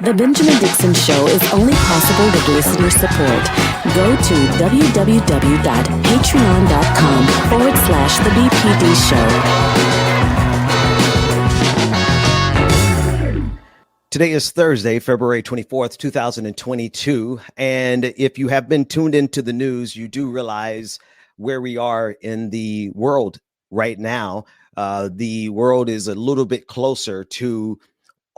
The Benjamin Dixon Show is only possible with listener support. Go to www.patreon.com/The BPD Show. Today is Thursday, February 24th, 2022. And if you have been tuned into the news, you do realize where we are in the world right now. The world is a little bit closer to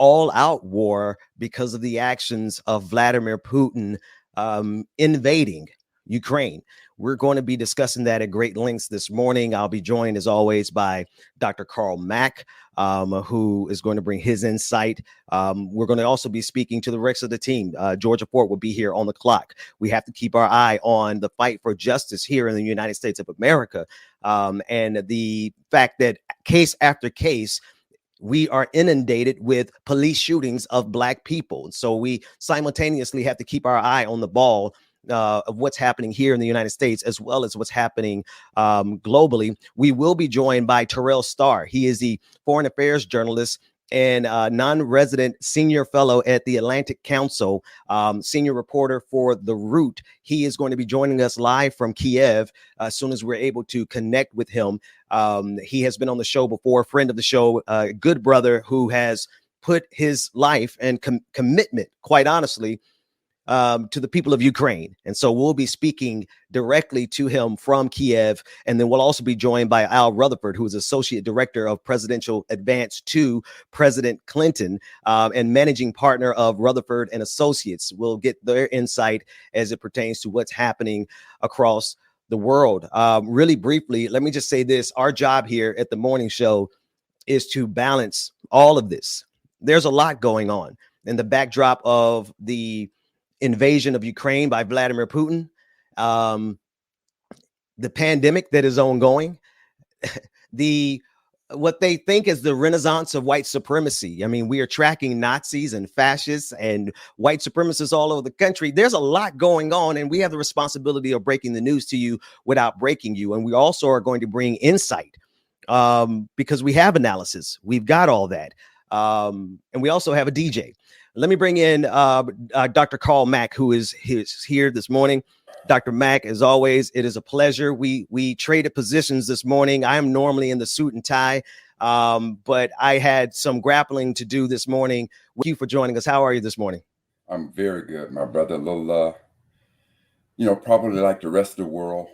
all-out war because of the actions of Vladimir Putin invading Ukraine. We're going to be discussing that at great lengths this morning. I'll be joined, as always, by Dr. Carl Mack, who is going to bring his insight. We're going to also be speaking to the rest of the team. Georgia Fort will be here on the clock. We have to keep our eye on the fight for justice here in the United States of America, and the fact that case after case, we are inundated with police shootings of Black people. So we simultaneously have to keep our eye on the ball of what's happening here in the United States, as well as what's happening globally. We will be joined by Terrell Starr. He is the foreign affairs journalist and non-resident senior fellow at the Atlantic Council, senior reporter for The Root. He is going to be joining us live from Kiev as soon as we're able to connect with him. He has been on the show before, friend of the show, a good brother who has put his life and commitment, quite honestly, to the people of Ukraine. And so we'll be speaking directly to him from Kiev. And then we'll also be joined by Al Rutherford, who is Associate Director of Presidential Advance to President Clinton and managing partner of Rutherford and Associates. We'll get their insight as it pertains to what's happening across the world. Really briefly, let me just say this. Our job here at the morning show is to balance all of this. There's a lot going on in the backdrop of the invasion of Ukraine by Vladimir Putin, the pandemic that is ongoing, what they think is the renaissance of white supremacy. I mean, we are tracking Nazis and fascists and white supremacists all over the country. There's a lot going on, and we have the responsibility of breaking the news to you without breaking you. And we also are going to bring insight because we have analysis. We've got all that. And we also have a DJ. Let me bring in Dr. Carl Mack, who is here this morning. Dr. Mack, as always, it is a pleasure. We traded positions this morning. I am normally in the suit and tie, but I had some grappling to do this morning. Thank you for joining us. How are you this morning? I'm very good, my brother. A little, probably like the rest of the world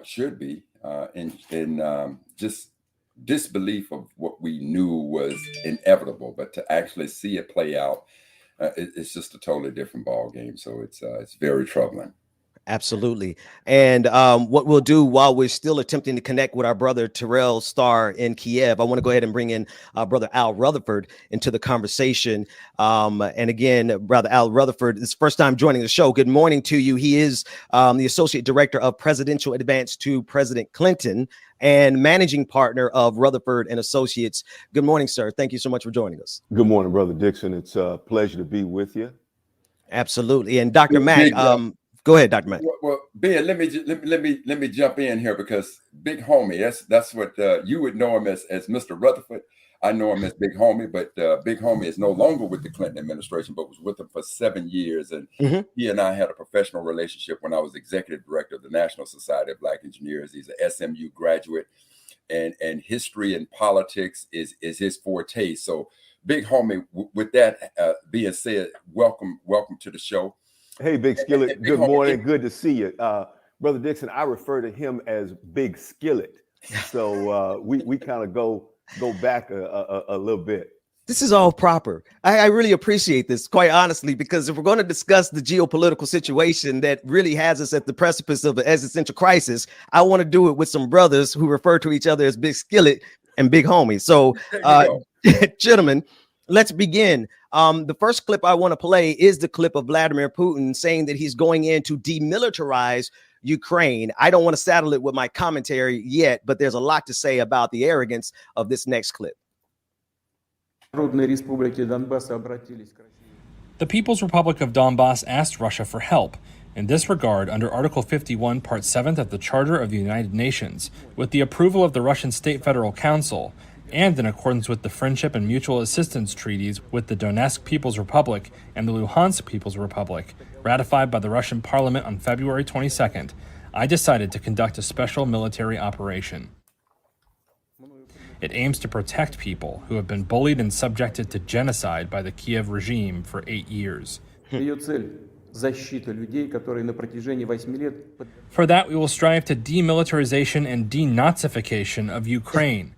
should be, in just disbelief of what we knew was inevitable, but to actually see it play out, it's just a totally different ball game. So it's very troubling. Absolutely. And what we'll do while we're still attempting to connect with our brother Terrell Starr in Kiev, I want to go ahead and bring in brother Al Rutherford into the conversation. And again, brother Al Rutherford, it's first time joining the show. Good morning to you. He is the Associate Director of Presidential Advance to President Clinton and managing partner of Rutherford and Associates. Good morning, sir. Thank you so much for joining us. Good morning, Brother Dixon. It's a pleasure to be with you. Absolutely. And Dr. Mack, go ahead, Dr. Mack. Well, Ben, let me jump in here because Big Homie, that's what you would know him as Mr. Rutherford. I know him as Big Homie, but Big Homie is no longer with the Clinton administration, but was with them for 7 years. And he and I had a professional relationship when I was executive director of the National Society of Black Engineers. He's an SMU graduate, and history and politics is his forte. So, Big Homie, with that being said, welcome to the show. Hey, Big Skillet. Good morning. Good to see you. Brother Dixon, I refer to him as Big Skillet. So we kind of go back a little bit. This is all proper. I really appreciate this, quite honestly, because if we're going to discuss the geopolitical situation that really has us at the precipice of an existential crisis, I want to do it with some brothers who refer to each other as Big Skillet and Big Homie. So, gentlemen, let's begin. The first clip I want to play is the clip of Vladimir Putin saying that he's going in to demilitarize Ukraine. I don't want to saddle it with my commentary yet, but there's a lot to say about the arrogance of this next clip. The People's Republic of Donbass asked Russia for help. In this regard, under Article 51, Part 7 of the Charter of the United Nations, with the approval of the Russian State Federal Council, and in accordance with the Friendship and Mutual Assistance Treaties with the Donetsk People's Republic and the Luhansk People's Republic, ratified by the Russian Parliament on February 22nd, I decided to conduct a special military operation. It aims to protect people who have been bullied and subjected to genocide by the Kiev regime for 8 years. For that, we will strive to demilitarization and denazification of Ukraine,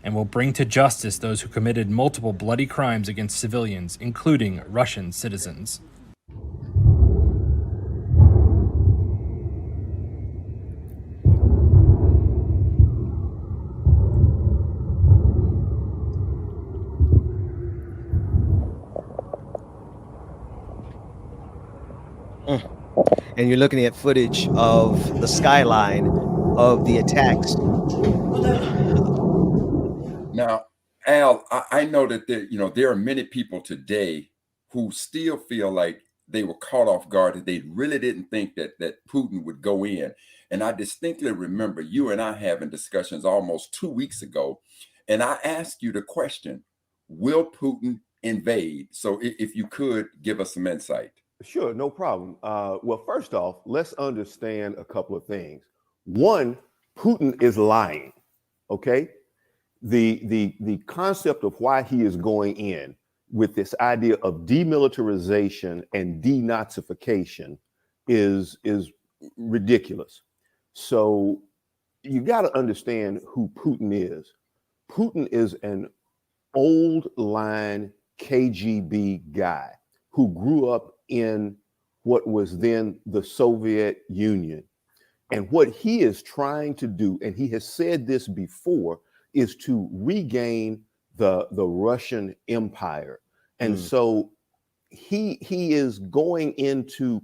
and will bring to justice those who committed multiple bloody crimes against civilians, including Russian citizens. And you're looking at footage of the skyline of the attacks. Now, Al, I know that there are many people today who still feel like they were caught off guard, that they really didn't think that Putin would go in. And I distinctly remember you and I having discussions almost 2 weeks ago, and I asked you the question, will Putin invade? So if you could give us some insight. Sure, no problem. Well, first off, let's understand a couple of things. One, Putin is lying, okay? The concept of why he is going in with this idea of demilitarization and denazification is ridiculous. So you got to understand who Putin is. Putin is an old line KGB guy who grew up in what was then the Soviet Union. And what he is trying to do, and he has said this before, is to regain the Russian Empire. And so he is going into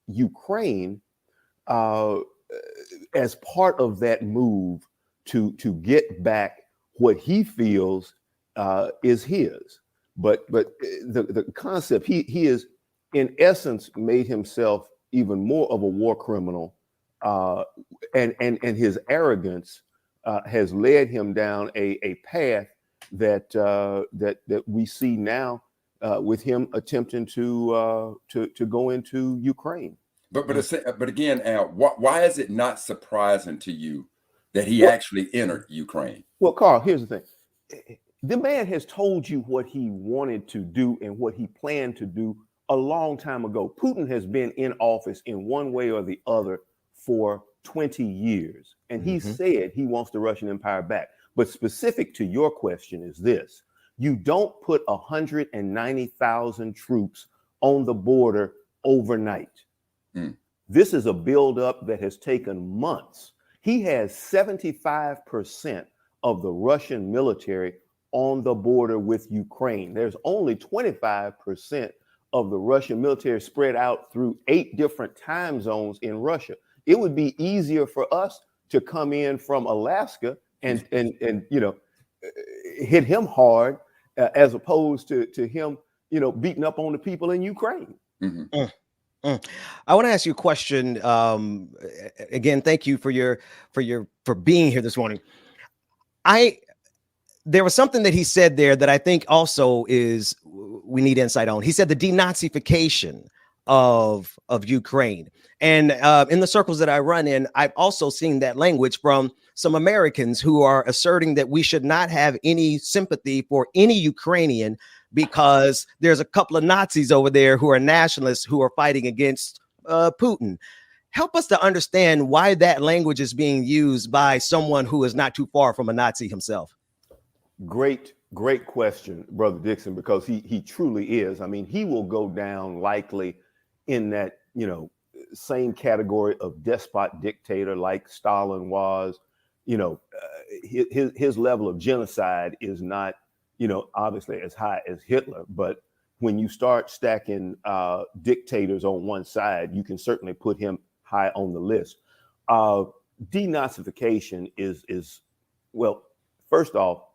Ukraine as part of that move to get back what he feels is his. But the concept, he is in essence made himself even more of a war criminal, and his arrogance has led him down a path that we see now with him attempting to go into Ukraine. But again, Al, why is it not surprising to you that he actually entered Ukraine? Well, Carl, here's the thing. The man has told you what he wanted to do and what he planned to do a long time ago. Putin has been in office in one way or the other for 20 years. And he said he wants the Russian Empire back. But specific to your question is this: you don't put 190,000 troops on the border overnight. This is a buildup that has taken months. He has 75% of the Russian military on the border with Ukraine. There's only 25% of the Russian military spread out through 8 different time zones in Russia. It would be easier for us to come in from Alaska and hit him hard as opposed to him, beating up on the people in Ukraine. I want to ask you a question. Again, thank you for being here this morning. There was something that he said there that I think also we need insight on. He said the denazification of Ukraine. And in the circles that I run in, I've also seen that language from some Americans who are asserting that we should not have any sympathy for any Ukrainian because there's a couple of Nazis over there who are nationalists who are fighting against Putin. Help us to understand why that language is being used by someone who is not too far from a Nazi himself. Great question, Brother Dixon, because he truly is. I mean, he will go down likely in that, same category of despot dictator like Stalin was. His level of genocide is not, obviously as high as Hitler. But when you start stacking dictators on one side, you can certainly put him high on the list. Denazification is well, first off,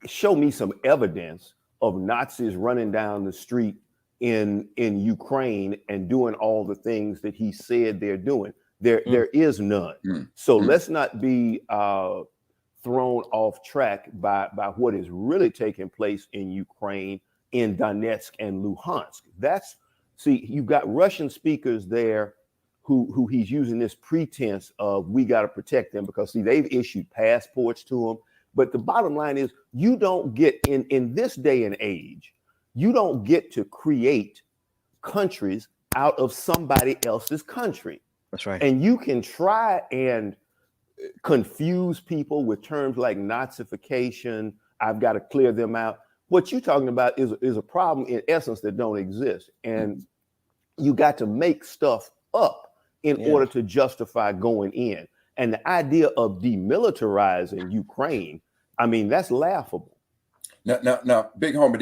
show me some evidence of Nazis running down the street in Ukraine and doing all the things that he said they're doing. There is none. So let's not be thrown off track by what is really taking place in Ukraine, in Donetsk and Luhansk. You've got Russian speakers there who he's using this pretense of we got to protect them because they've issued passports to them. But the bottom line is you don't get in this day and age, you don't get to create countries out of somebody else's country. That's right. And you can try and confuse people with terms like Nazification. I've got to clear them out. What you're talking about is a problem in essence that don't exist. And you got to make stuff up in order to justify going in. And the idea of demilitarizing Ukraine, I mean, that's laughable. Now, big homie,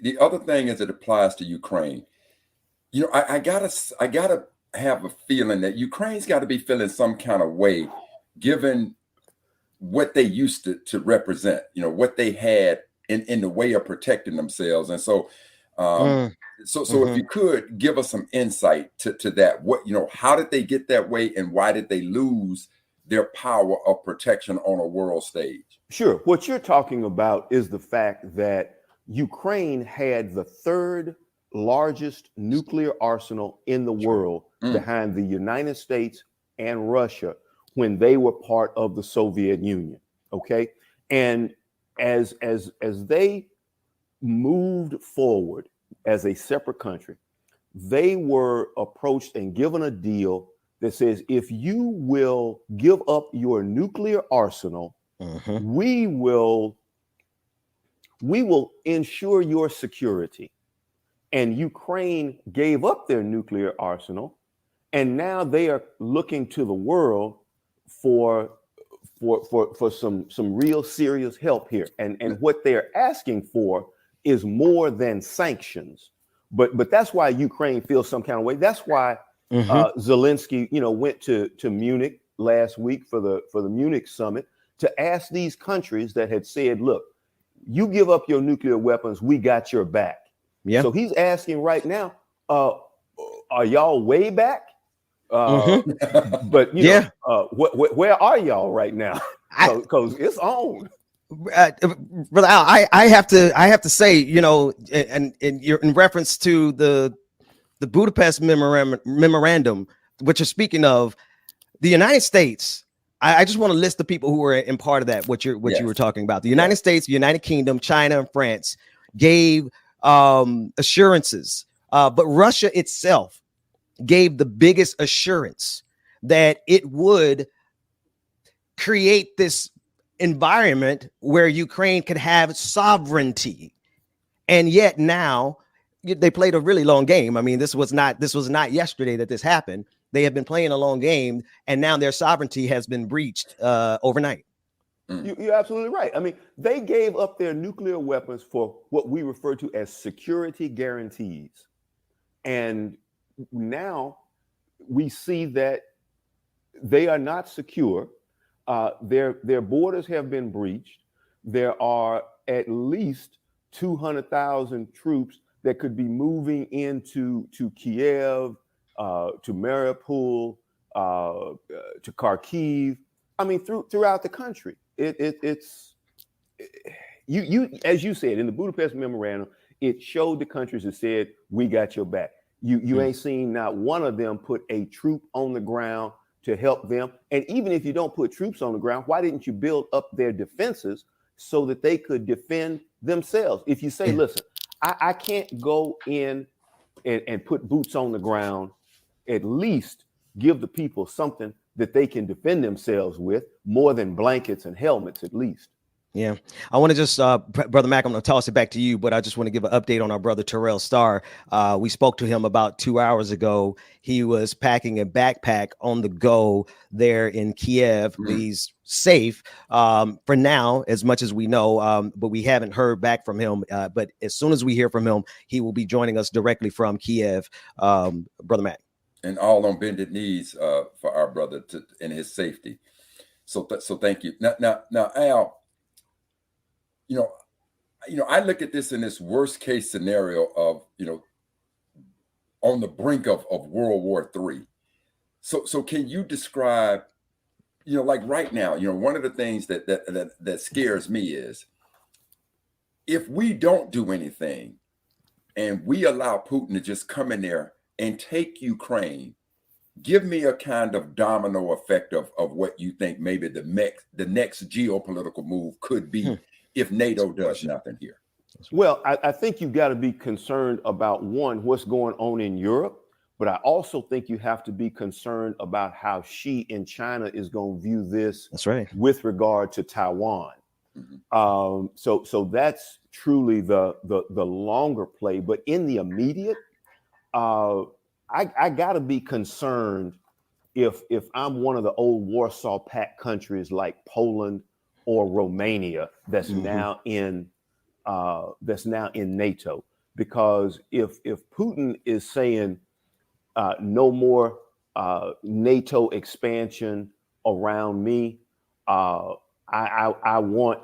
the other thing as it applies to Ukraine, you know, I gotta have a feeling that Ukraine's got to be feeling some kind of way, given what they used to represent, you know, what they had in the way of protecting themselves. And so, if you could give us some insight to that, what, you know, how did they get that way and why did they lose their power of protection on a world stage? Sure. What you're talking about is the fact that Ukraine had the third largest nuclear arsenal in the world behind the United States and Russia when they were part of the Soviet Union. Okay. And as they moved forward as a separate country, they were approached and given a deal that says, if you will give up your nuclear arsenal, we will ensure your security. And Ukraine gave up their nuclear arsenal, and now they are looking to the world for some real serious help here. And what they're asking for is more than sanctions. But that's why Ukraine feels some kind of way. That's why Zelensky, you know, went to Munich last week for the Munich summit to ask these countries that had said, look, you give up your nuclear weapons, we got your back. Yeah. So he's asking right now, are y'all way back? But you know, where are y'all right now? Because it's on. Brother Al, I have to say, you know, and you're in reference to the Budapest memorandum, which you're speaking of, the United States. I just want to list the people who were in part of that. What you were talking about. The United States, the United Kingdom, China, and France gave assurances, but Russia itself gave the biggest assurance that it would create this environment where Ukraine could have sovereignty. And yet now they played a really long game. I mean, this was not yesterday that this happened. They have been playing a long game, and now their sovereignty has been breached overnight. You're absolutely right. I mean, they gave up their nuclear weapons for what we refer to as security guarantees. And now we see that they are not secure. Their borders have been breached. There are at least 200,000 troops that could be moving into Kiev, to Mariupol, to Kharkiv. I mean, throughout the country. It's as you said in the Budapest memorandum, it showed the countries that said, we got your back. You ain't seen not one of them put a troop on the ground to help them. And even if you don't put troops on the ground, why didn't you build up their defenses so that they could defend themselves? If you say, listen, I can't go in and put boots on the ground, at least give the people something that they can defend themselves with, more than blankets and helmets, at least. Yeah, I want to just, Brother Mac, I'm going to toss it back to you, but I just want to give an update on our brother Terrell Starr. We spoke to him about 2 hours ago. He was packing a backpack on the go there in Kiev. He's safe for now, as much as we know, but we haven't heard back from him. But as soon as we hear from him, he will be joining us directly from Kiev. Brother Mac. And all on bended knees for our brother in his safety. So thank you. Now, Al, you know, I look at this in this worst case scenario of, you know, on the brink of World War III. So can you describe like right now, one of the things that scares me is if we don't do anything and we allow Putin to just come in there and take Ukraine, give me a kind of domino effect of what you think maybe the next geopolitical move could be if NATO does nothing here. Well, I think you've got to be concerned about, one, what's going on in Europe, but I also think you have to be concerned about how Xi in China is going to view this. That's right. With regard to Taiwan. So that's truly the longer play. But in the immediate, I got to be concerned if I'm one of the old Warsaw Pact countries like Poland or Romania that's now in NATO, because if Putin is saying no more NATO expansion around me, I want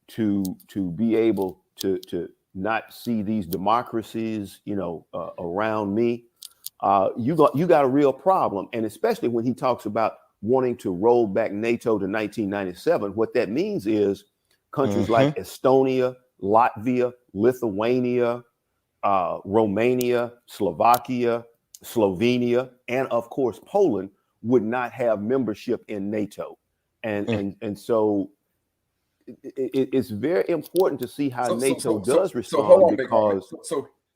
to be able to not see these democracies, around me. You got a real problem, and especially when he talks about wanting to roll back NATO to 1997, what that means is countries like Estonia, Latvia, Lithuania, Romania, Slovakia, Slovenia, and of course Poland would not have membership in NATO, and so it's very important to see how NATO does respond. So hold on, because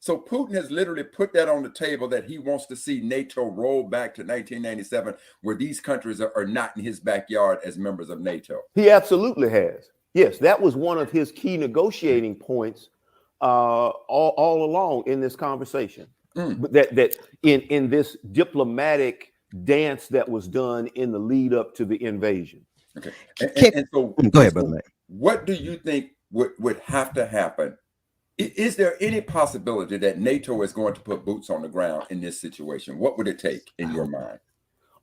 so Putin has literally put that on the table that he wants to see NATO roll back to 1997, where these countries are not in his backyard as members of NATO. He absolutely has. Yes, that was one of his key negotiating points all along in this conversation. That in this diplomatic dance that was done in the lead up to the invasion. Okay, and so go ahead, brother Mac. What do you think would have to happen? Is there any possibility that NATO is going to put boots on the ground in this situation? What would it take in your mind?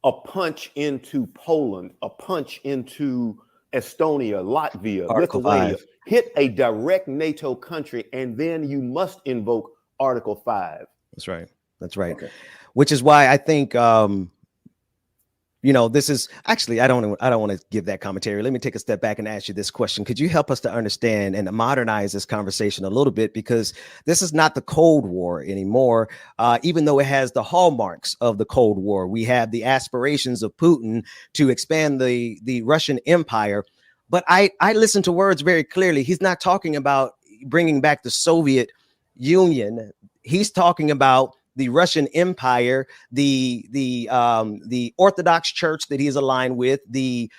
A punch into Poland, a punch into Estonia, Latvia, Lithuania, hit a direct NATO country, and then you must invoke Article 5. That's right. That's right. Okay. Which is why I think, this is actually, I don't want to give that commentary. Let me take a step back and ask you this question. Could you help us to understand and modernize this conversation a little bit? Because this is not the Cold War anymore, even though it has the hallmarks of the Cold War. We have the aspirations of Putin to expand the Russian empire. But I listen to words very clearly. He's not talking about bringing back the Soviet Union. He's talking about the Russian Empire, the Orthodox Church that he's aligned with, the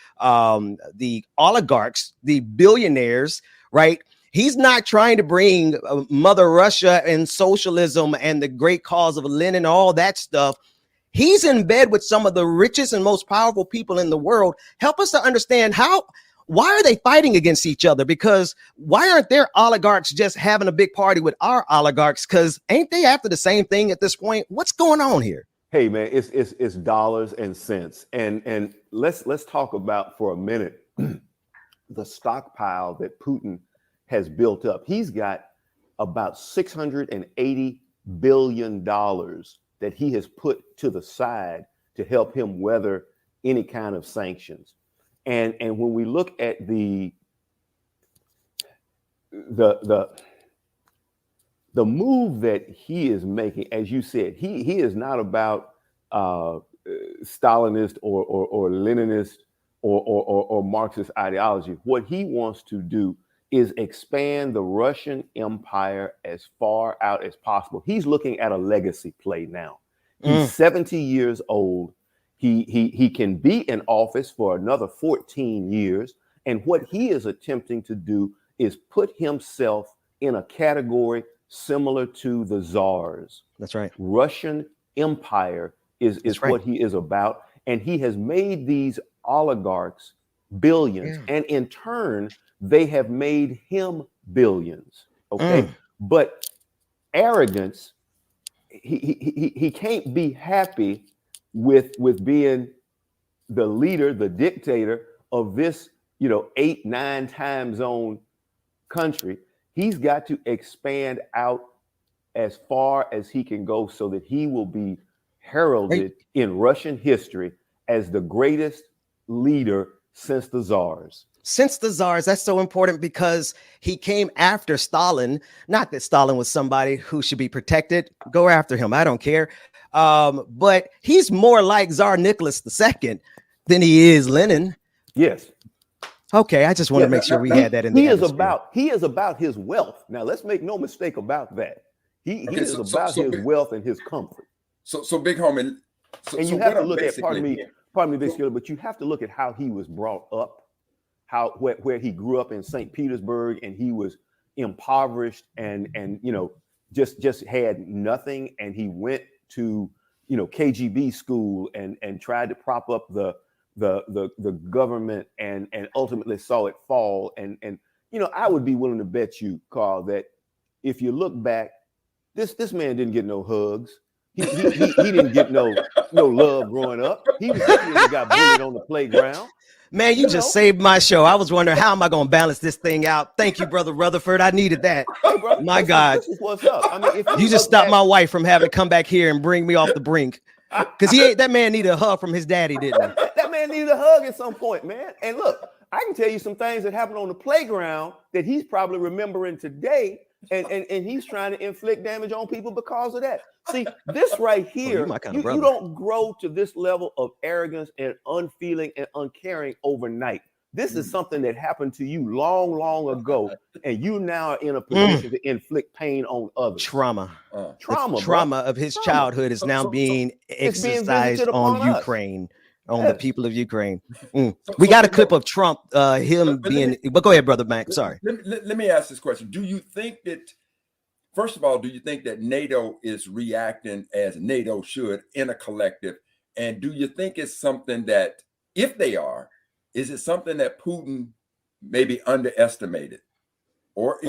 oligarchs, the billionaires, right? He's not trying to bring Mother Russia and socialism and the great cause of Lenin, all that stuff. He's in bed with some of the richest and most powerful people in the world. Help us to understand why are they fighting against each other? Because why aren't their oligarchs just having a big party with our oligarchs? Because ain't they after the same thing at this point? What's going on here? Hey man, it's dollars and cents, and let's talk about for a minute the stockpile that Putin has built up. He's got about $680 billion that he has put to the side to help him weather any kind of sanctions. And when we look at the move that he is making, as you said, he is not about Stalinist or Leninist or Marxist ideology. What he wants to do is expand the Russian Empire as far out as possible. He's looking at a legacy play now. He's 70 years old. He can be in office for another 14 years. And what he is attempting to do is put himself in a category similar to the czars. That's right. Russian Empire is right. what he is about. And he has made these oligarchs billions. And in turn, they have made him billions. Okay. But arrogance, he can't be happy with being the leader, the dictator of this, 8-9 time zone country. He's got to expand out as far as he can go so that he will be heralded in Russian history as the greatest leader since the czars. Since the czars, that's so important because he came after Stalin. Not that Stalin was somebody who should be protected. Go after him. I don't care. But he's more like Tsar Nicholas II than he is Lenin. Yes. Okay, I just want to make sure we had that in the He is about his wealth. Now, let's make no mistake about that. He is about his wealth and his comfort. So big homie. And you have to look at, pardon me, Big Skiller, but you have to look at how he was brought up, where he grew up in St. Petersburg, and he was impoverished and just had nothing, and he went to KGB school and tried to prop up the government and ultimately saw it fall. And I would be willing to bet you, Carl, that if you look back, this man didn't get no hugs. He didn't get no love growing up. He got bullied on the playground. Man, you just saved my show. I was wondering, how am I going to balance this thing out? Thank you, Brother Rutherford. I needed that. Hey, bro, my God. This is what's up. I mean, if you just stopped my wife from having to come back here and bring me off the brink. Because that man needed a hug from his daddy, didn't he? That man needed a hug at some point, man. And look, I can tell you some things that happened on the playground that he's probably remembering today. And he's trying to inflict damage on people because of that. See, this right here, you don't grow to this level of arrogance and unfeeling and uncaring overnight. This is something that happened to you long, long ago, and you now are in a position to inflict pain on others. Trauma of his childhood is now being exercised on Ukraine. On the people of Ukraine. We got a clip of Trump, him being, but go ahead, Brother Mac. Sorry. Let me ask this question. Do you think that, first of all, do you think that NATO is reacting as NATO should in a collective? And do you think it's something that, if they are, is it something that Putin maybe underestimated? Or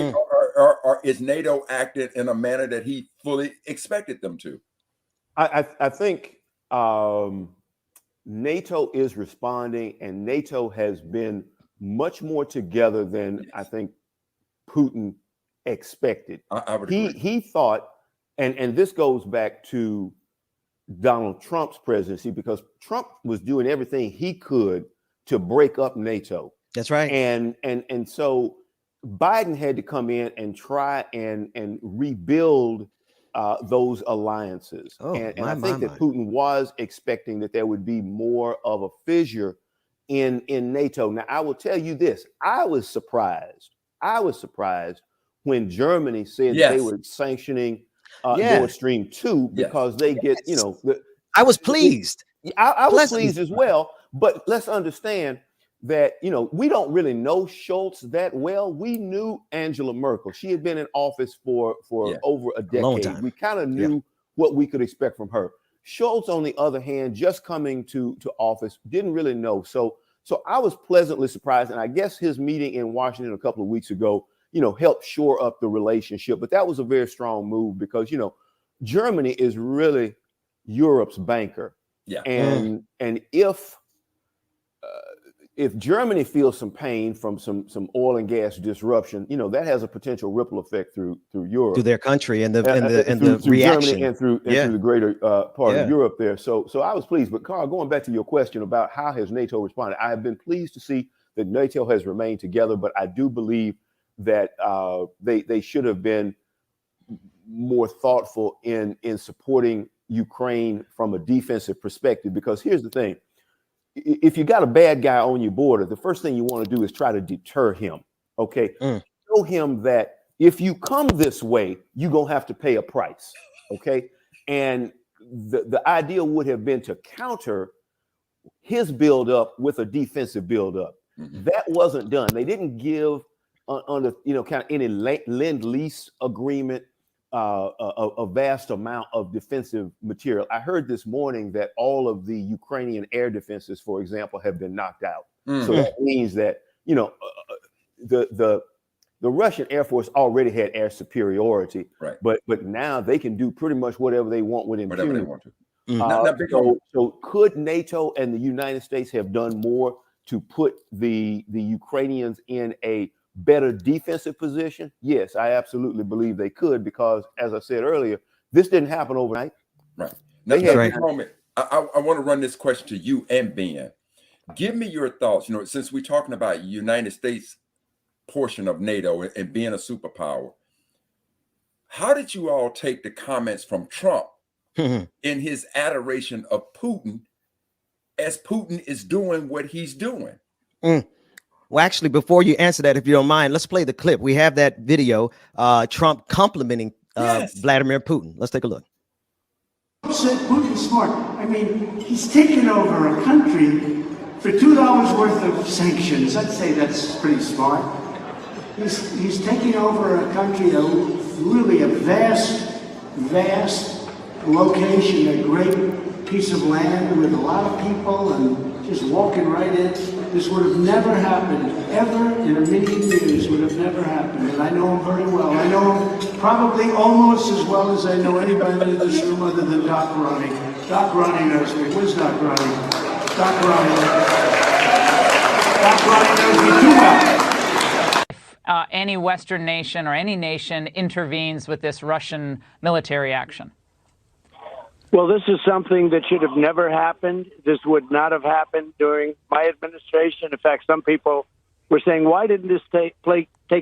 is NATO acting in a manner that he fully expected them to? I think NATO is responding, and NATO has been much more together than I think Putin expected. I would agree. He thought, and this goes back to Donald Trump's presidency, because Trump was doing everything he could to break up NATO. That's right. And so Biden had to come in and try and rebuild those alliances. And I think that Putin was expecting that there would be more of a fissure in NATO. Now, I will tell you this. I was surprised when Germany said that they were sanctioning Nord Stream 2 because they get, I was pleased. I was pleased as well. But let's understand that, we don't really know Scholz that well. We knew Angela Merkel. She had been in office for over a decade. We kind of knew what we could expect from her. Scholz, on the other hand, just coming to office, didn't really know. So I was pleasantly surprised. And I guess his meeting in Washington a couple of weeks ago, helped shore up the relationship. But that was a very strong move because, Germany is really Europe's banker. Yeah. And if Germany feels some pain from some oil and gas disruption, that has a potential ripple effect through Europe, through their country, and the reaction, Germany and through the greater part of Europe there. So I was pleased. But Carl, going back to your question about how has NATO responded, I have been pleased to see that NATO has remained together. But I do believe that they should have been more thoughtful in supporting Ukraine from a defensive perspective. Because here's the thing. If you got a bad guy on your border, the first thing you want to do is try to deter him. Okay. Show him that if you come this way, you're going to have to pay a price. Okay. And the idea would have been to counter his buildup with a defensive buildup. That wasn't done. They didn't give under, kind of any lend-lease agreement a vast amount of defensive material. I heard this morning that all of the Ukrainian air defenses, for example, have been knocked out. So that means that, the Russian Air Force already had air superiority, right? But now they can do pretty much whatever they want with impunity. Whatever they want to. So could NATO and the United States have done more to put the Ukrainians in a better defensive position? Yes, I absolutely believe they could, because as I said earlier, this didn't happen overnight. Right. Now, I want to run this question to you and Ben. Give me your thoughts. Since we're talking about United States portion of NATO and being a superpower, how did you all take the comments from Trump in his adoration of Putin as Putin is doing what he's doing? Well, actually, before you answer that, if you don't mind, let's play the clip. We have that video, Trump complimenting Yes. Vladimir Putin. Let's take a look. Said Putin's smart. I mean, he's taken over a country for $2 worth of sanctions. I'd say that's pretty smart. He's taking over a country, really a vast location, a great piece of land with a lot of people, and just walking right in. This would have never happened, ever in a million years would have never happened. And I know him very well. I know him probably almost as well as I know anybody in this room other than Doc Ronnie. Doc Ronnie knows me. Where's Doc Ronnie? Doc Ronnie. Doc Ronnie knows me too well. Any Western nation or any nation intervenes with this Russian military action? Well, this is something that should have never happened. This would not have happened during my administration. In fact, some people were saying, why didn't this take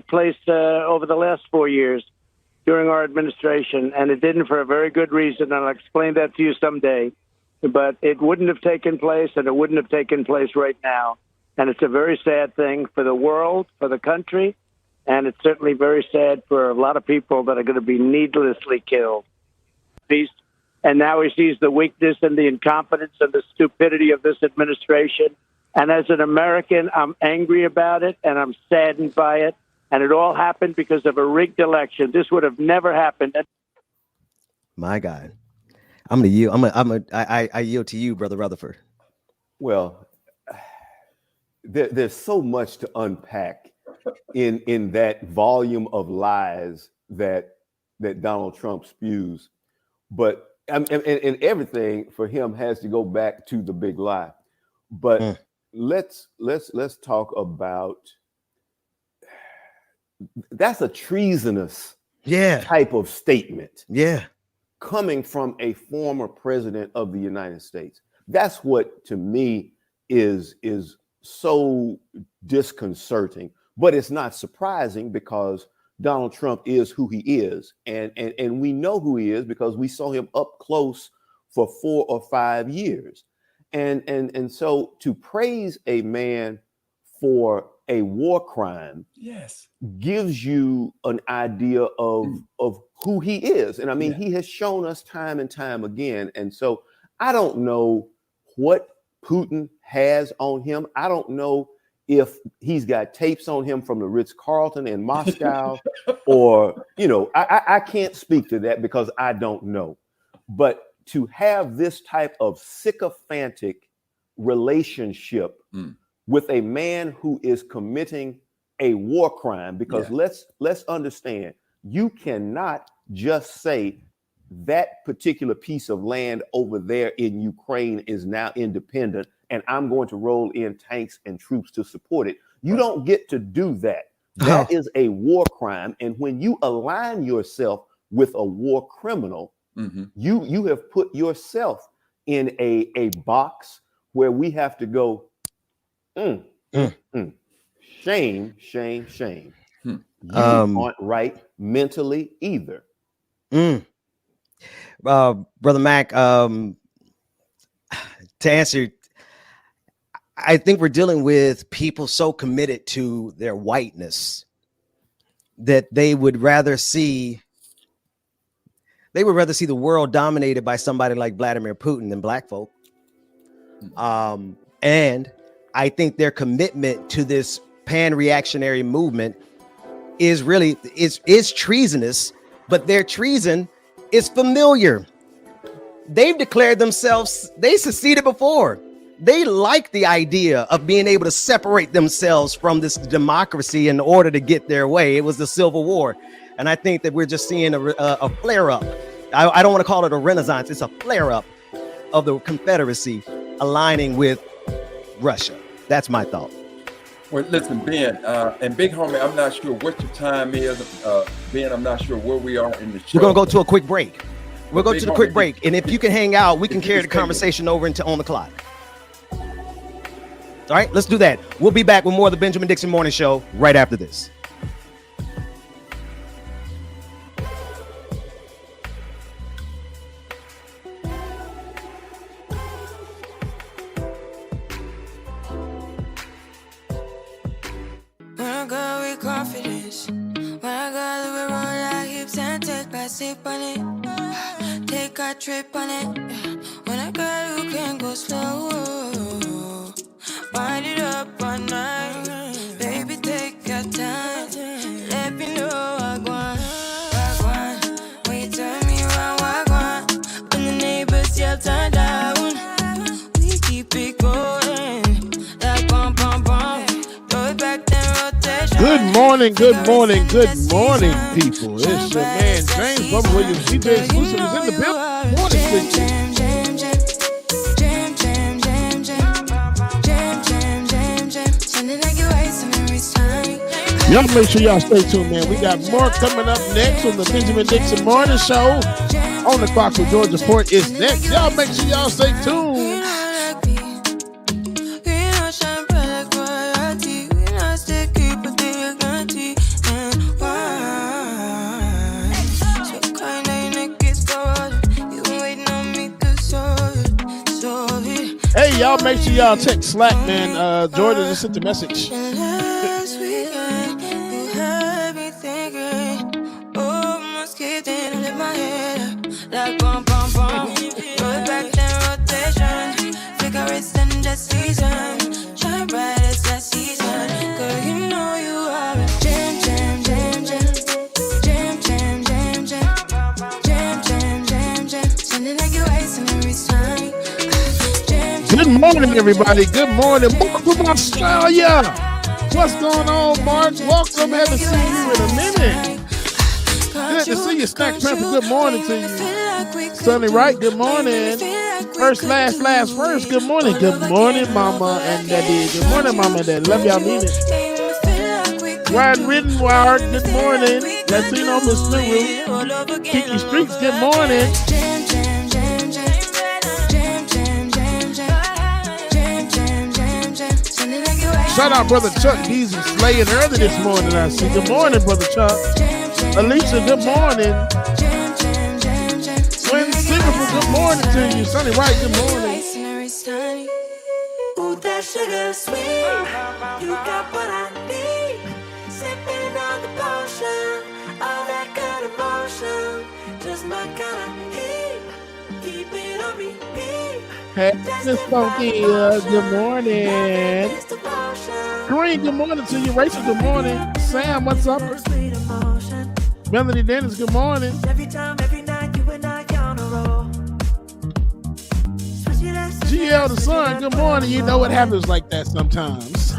place over the last 4 years during our administration? And it didn't for a very good reason, and I'll explain that to you someday. But it wouldn't have taken place, and it wouldn't have taken place right now. And it's a very sad thing for the world, for the country, and it's certainly very sad for a lot of people that are going to be needlessly killed. Peace. And now he sees the weakness and the incompetence and the stupidity of this administration. And as an American, I'm angry about it and I'm saddened by it. And it all happened because of a rigged election. This would have never happened. My God, I'm gonna yield. I yield to you, Brother Rutherford. Well, there's so much to unpack in that volume of lies that Donald Trump spews, but and everything for him has to go back to the big lie. But let's talk about that's a treasonous type of statement. Coming from a former president of the United States. That's what to me is so disconcerting, but it's not surprising because Donald Trump is who he is. And we know who he is because we saw him up close for 4 or 5 years. And so to praise a man for a war crime gives you an idea of who he is. And I mean, he has shown us time and time again. And so I don't know what Putin has on him. I don't know if he's got tapes on him from the Ritz-Carlton in Moscow or, I can't speak to that because I don't know. But to have this type of sycophantic relationship with a man who is committing a war crime, because let's understand, you cannot just say that particular piece of land over there in Ukraine is now independent and I'm going to roll in tanks and troops to support it. You don't get to do that. That is a war crime. And when you align yourself with a war criminal, you have put yourself in a box where we have to go, shame, shame, shame. You aren't right mentally either. Brother Mac, to answer, I think we're dealing with people so committed to their whiteness that they would rather see the world dominated by somebody like Vladimir Putin than black folk. And I think their commitment to this pan-reactionary movement is really is treasonous, but their treason is familiar. They've declared themselves, they seceded before. They like the idea of being able to separate themselves from this democracy in order to get their way. It was the Civil War. And I think that we're just seeing a flare up. I don't want to call it a renaissance. It's a flare up of the Confederacy aligning with Russia. That's my thought. Well, listen, Ben, and Big Homie, I'm not sure what your time is. Ben, I'm not sure where we are in the show. We're going to go to a quick break. We'll go to the quick break. And if you can hang out, we can carry the conversation over into on the clock. All right, let's do that. We'll be back with more of the Benjamin Dixon Morning Show right after this. When I go with confidence, when I go we roll like hips and take my sip on it, take a trip on it. When I go, you can go slow, wind it up all night, baby, take your time, let me know I want. When you turn me around, I want. When the neighbors yell turn down, we keep it going, like bum bum bum. Throw it back then rotation. Good morning, good morning, good morning, people. It's your man James Bubba Williams, DJ Exclusive is in the building. Morning, y'all make sure y'all stay tuned, man. We got more coming up next on the Benjamin Dixon Morning Show. On the clock with Georgia Port is next. Y'all make sure y'all stay tuned. Hey, y'all make sure y'all check Slack, man. Georgia just sent the message. Like bum bum bum, roll back then rotation, figure it's in the season, shine bright as that season, girl you know you are a jam jam jam jam, jam jam jam jam, jam jam jam jam, sounding like you're icing every time. Good morning, everybody. Good morning. Welcome from Australia. What's going on, Mark? Welcome. Haven't seen you in a minute. Good to see you, Snack Panther. Good morning to you. Sonny Wright, good morning. First, last, first. Good morning. Good morning, Mama and Daddy. Good morning, Mama and Daddy. Love y'all, mean it. Ryan Rittenwire, good morning. Latino Miss Nuru. Kiki Streets, good morning. Shout out, Brother Chuck. He's slaying early this morning, I see. Good morning, Brother Chuck. Alicia, good morning. Twin Singapore, good morning to you. Sonny Wright, good morning. Ooh, that sugar sweet. You got what I need. Sipping on the potion. All that good emotion. Just my kind of heat. Keep it on repeat. Hey, Miss Funky, good morning. Green, good morning to you. Rachel, good morning. Sam, what's up? Melody Dennis, good morning. Every time, every night, you and I on a roll. GL the Sun, good morning. You know it happens like that sometimes.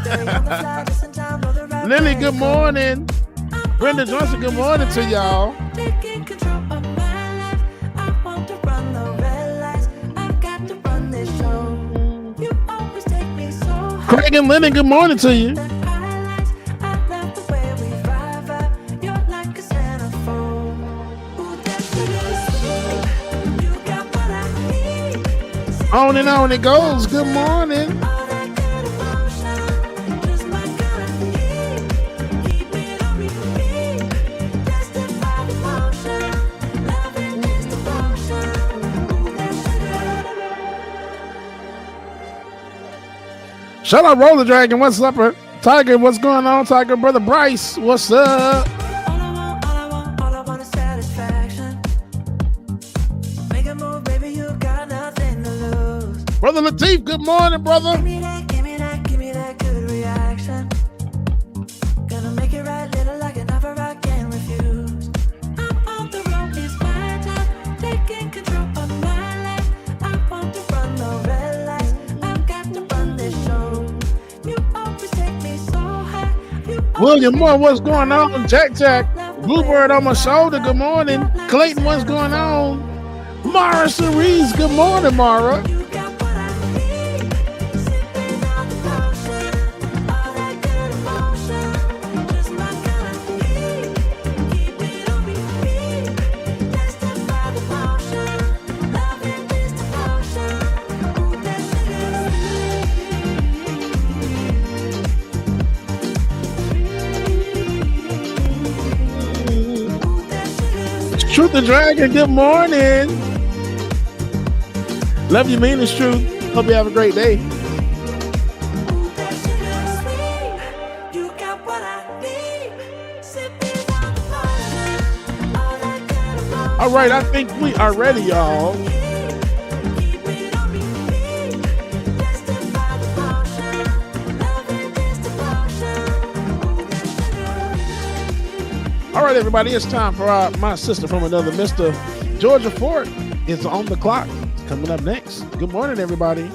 Lily, good morning. Brenda Johnson, good morning to y'all. Taking control of my life. I want to run the red lights. I've got to run this show. You always take me so high. Craig and Lennon, good morning to you. On and on it goes. Good morning. Shout out Roller Dragon. What's up, Tiger? What's going on, Tiger? Brother Bryce, what's up? Brother Lateef, good morning, brother. Give me that good reaction. Gonna make it right, little like an offer I can't refuse. I'm on the road, it's my time. Taking control of my life. I want to run the red lights. I've got to run this show. You always take me so high. William Moore, what's going on? Jack, Bluebird on my shoulder, good morning. Clayton, what's going on? Mara Cerise, good morning, Mara. Truth the Dragon, good morning. Love you, mean it's true. Hope you have a great day. All right, I think we are ready, y'all. All right, everybody, it's time for my sister from another Mr. Georgia Ford is on the clock. It's coming up next. Good morning, everybody.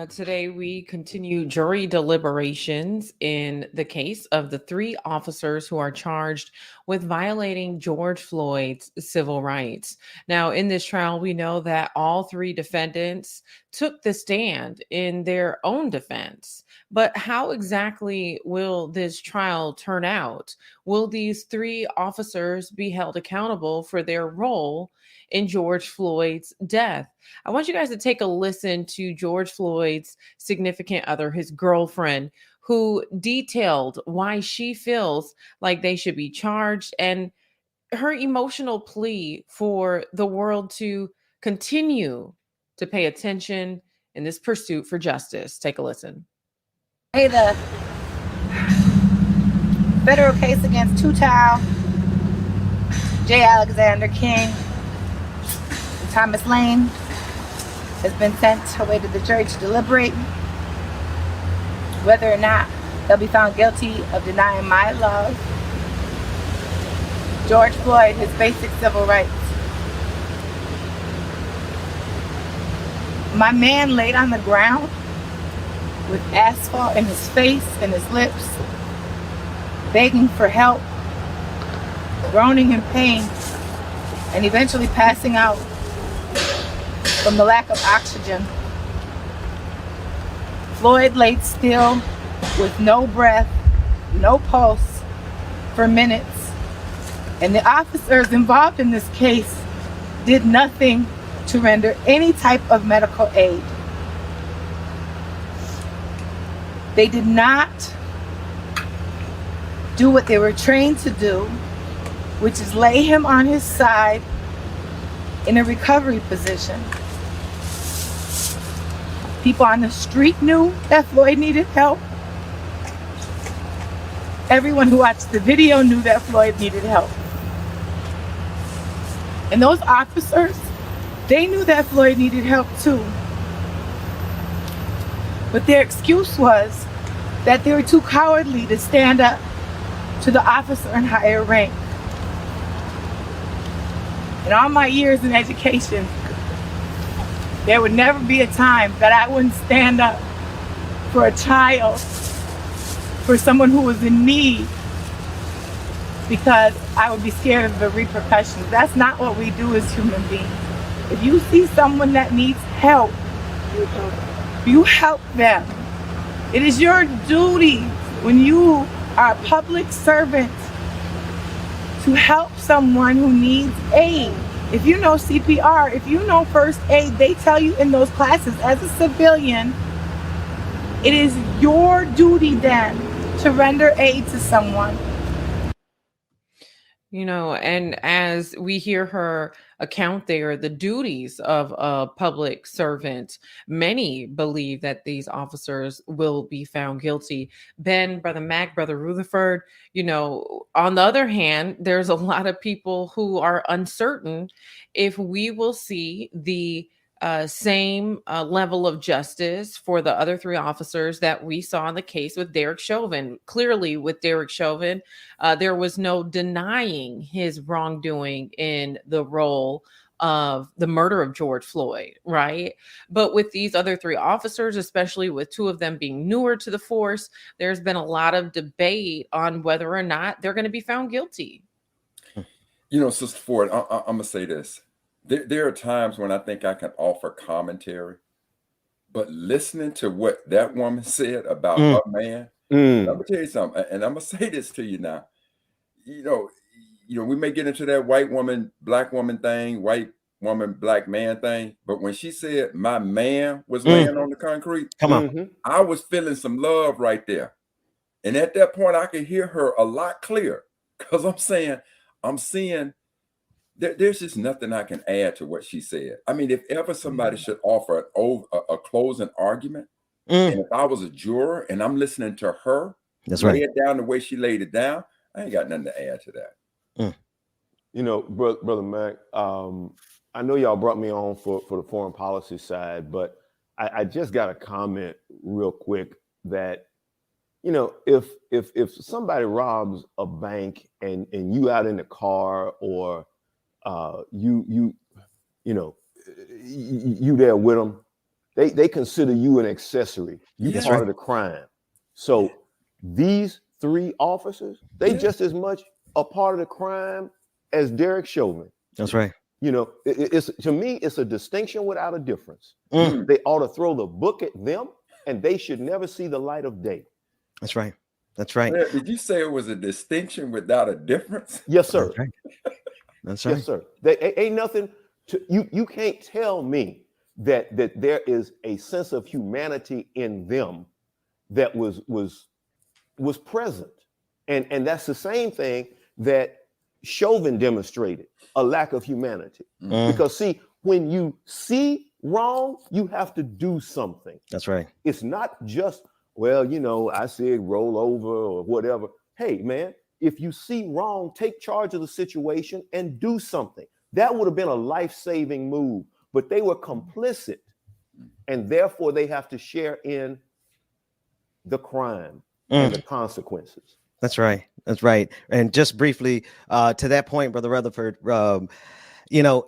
Today, we continue jury deliberations in the case of the 3 officers who are charged with violating George Floyd's civil rights. Now, in this trial, we know that all 3 defendants took the stand in their own defense. But how exactly will this trial turn out? Will these 3 officers be held accountable for their role in George Floyd's death? I want you guys to take a listen to George Floyd's significant other, his girlfriend, who detailed why she feels like they should be charged and her emotional plea for the world to continue to pay attention in this pursuit for justice. Take a listen. Hey, the federal case against Tutow, J. Alexander King, Thomas Lane has been sent away to the jury to deliberate whether or not they'll be found guilty of denying my love, George Floyd, his basic civil rights. My man laid on the ground with asphalt in his face and his lips, begging for help, groaning in pain, and eventually passing out from the lack of oxygen. Floyd laid still with no breath, no pulse for minutes, and the officers involved in this case did nothing to render any type of medical aid. They did not do what they were trained to do, which is lay him on his side in a recovery position. People on the street knew that Floyd needed help. Everyone who watched the video knew that Floyd needed help. And those officers, they knew that Floyd needed help too. But their excuse was that they were too cowardly to stand up to the officer in higher rank. In all my years in education, there would never be a time that I wouldn't stand up for a child, for someone who was in need, because I would be scared of the repercussions. That's not what we do as human beings. If you see someone that needs help, you help them. It is your duty when you are a public servant to help someone who needs aid. If you know CPR, if you know first aid, they tell you in those classes as a civilian, it is your duty then to render aid to someone. You know, and as we hear her account there, the duties of a public servant, many believe that these officers will be found guilty. Ben, Brother Mac, Brother Rutherford, you know, on the other hand, there's a lot of people who are uncertain if we will see the same level of justice for the other 3 officers that we saw in the case with Derek Chauvin. Clearly, with Derek Chauvin, there was no denying his wrongdoing in the role of the murder of George Floyd, right? But with these other 3 officers, especially with 2 of them being newer to the force, there's been a lot of debate on whether or not they're going to be found guilty. You know, Sister Ford, I'm going to say this. There are times when I think I can offer commentary, but listening to what that woman said about her man, I'm gonna tell you something, and I'm gonna say this to you now. You know, we may get into that white woman, black woman thing, white woman, black man thing. But when she said my man was laying on the concrete, come on, I was feeling some love right there. And at that point, I could hear her a lot clearer because I'm seeing there's just nothing I can add to what she said. I mean, if ever somebody should offer a closing argument, and if I was a juror and I'm listening to her lay it down the way she laid it down, I ain't got nothing to add to that. You know, brother Mac, I know y'all brought me on for the foreign policy side, but I just got a comment real quick that, you know, if somebody robs a bank and you out in the car, or you there with them, they consider you an accessory. You part of the crime. So these three officers, they just as much a part of the crime as Derek Chauvin. That's right. You know, it's to me, it's a distinction without a difference. They ought to throw the book at them, and they should never see the light of day. That's right. That's right. Did you say it was a distinction without a difference? Yes, sir. That's right. That's right. Yes, sir. They ain't nothing to you. You can't tell me that there is a sense of humanity in them that was present, and that's the same thing that Chauvin demonstrated, a lack of humanity. Because see, when you see wrong, you have to do something. That's right. It's not just, well, you know, I said roll over or whatever. Hey, man, if you see wrong, take charge of the situation and do something. That would have been a life-saving move, but they were complicit, and therefore they have to share in the crime and the consequences. That's right. That's right. And just briefly, to that point, Brother Rutherford, you know,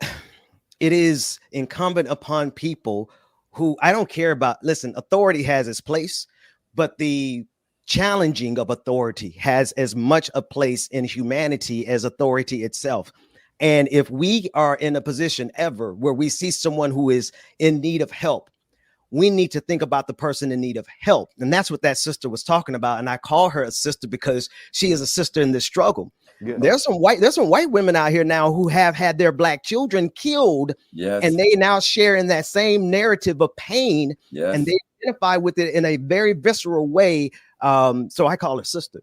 it is incumbent upon people who I don't care about. Listen, authority has its place, but the challenging of authority has as much a place in humanity as authority itself. And if we are in a position ever where we see someone who is in need of help, we need to think about the person in need of help. And that's what that sister was talking about. And I call her a sister because she is a sister in this struggle. Yeah. There's some white women out here now who have had their black children killed. Yes. And they now share in that same narrative of pain. Yes. And they identify with it in a very visceral way. So I call her sister.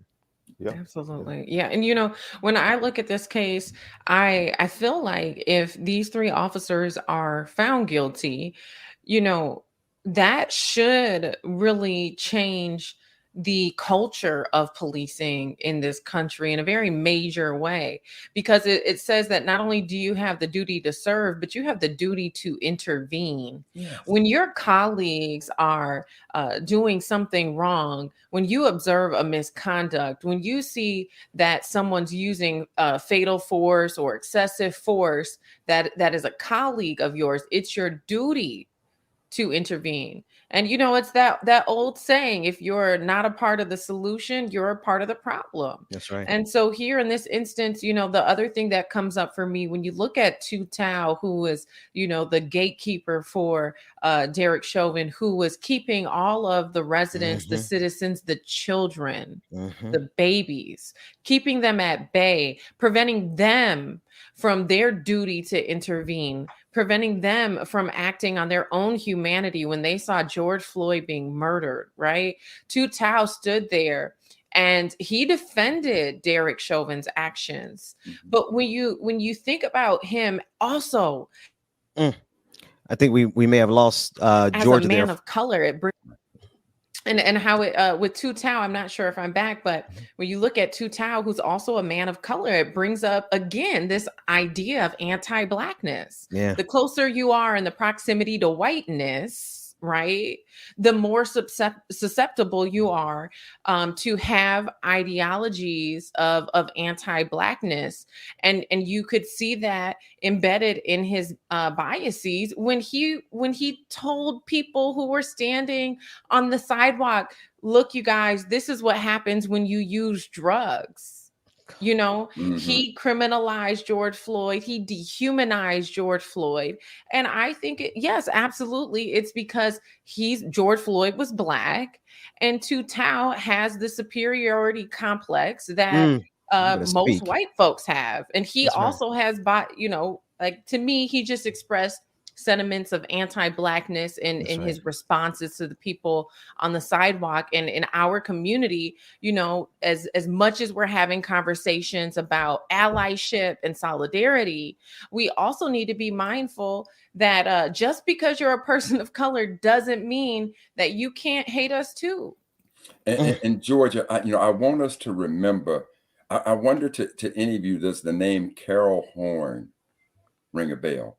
Yeah. Absolutely. Yeah. And, you know, when I look at this case, I feel like if these three officers are found guilty, you know, that should really change the culture of policing in this country in a very major way, because it says that not only do you have the duty to serve, but you have the duty to intervene. Yes. When your colleagues are doing something wrong, when you observe a misconduct, when you see that someone's using fatal force or excessive force, that is a colleague of yours, it's your duty to intervene. And, you know, it's that old saying, if you're not a part of the solution, you're a part of the problem. That's right. And so here in this instance, you know, the other thing that comes up for me when you look at Tu Tao, who was, you know, the gatekeeper for Derek Chauvin, who was keeping all of the residents, the citizens, the children, the babies, keeping them at bay, preventing them from their duty to intervene, preventing them from acting on their own humanity when they saw George Floyd being murdered, right? Tu Tao stood there and he defended Derek Chauvin's actions. But when you think about him also, I think we may have lost as George a man there. of color, it brings and how it with Tu Tao, I'm not sure if I'm back, but when you look at Tu Tao, who's also a man of color, it brings up again this idea of anti-blackness. Yeah. The closer you are in the proximity to whiteness, right, the more susceptible you are to have ideologies of anti-blackness, and you could see that embedded in his biases when he told people who were standing on the sidewalk, look, you guys, this is what happens when you use drugs. You know, he criminalized George Floyd. He dehumanized George Floyd. And I think, yes, absolutely. It's because George Floyd was Black, and Tu Tao has the superiority complex that most white folks have. And he also has, you know, Like, to me, he just expressed sentiments of anti-blackness in his responses to the people on the sidewalk. And in our community, you know, as much as we're having conversations about allyship and solidarity, we also need to be mindful that just because you're a person of color doesn't mean that you can't hate us too. And Georgia, I want us to remember. I wonder to any of you, does the name Carol Horn ring a bell?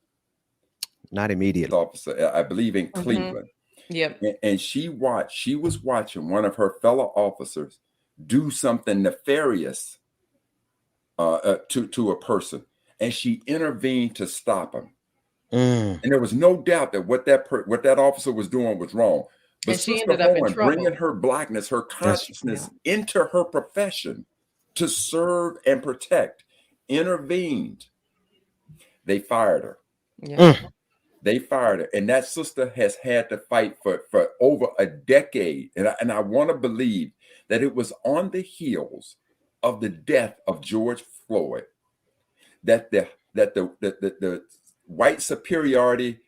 Not immediately. Officer, I believe in Cleveland. Yep. And she was watching one of her fellow officers do something nefarious to a person, and she intervened to stop him. And there was no doubt that what that officer was doing was wrong. But And she Sister ended up in Horn, trouble. bringing her blackness, her consciousness into her profession to serve and protect, intervened. They fired her. Yeah. They fired her, and that sister has had to fight for over a decade. And I want to believe that it was on the heels of the death of George Floyd that the white superiority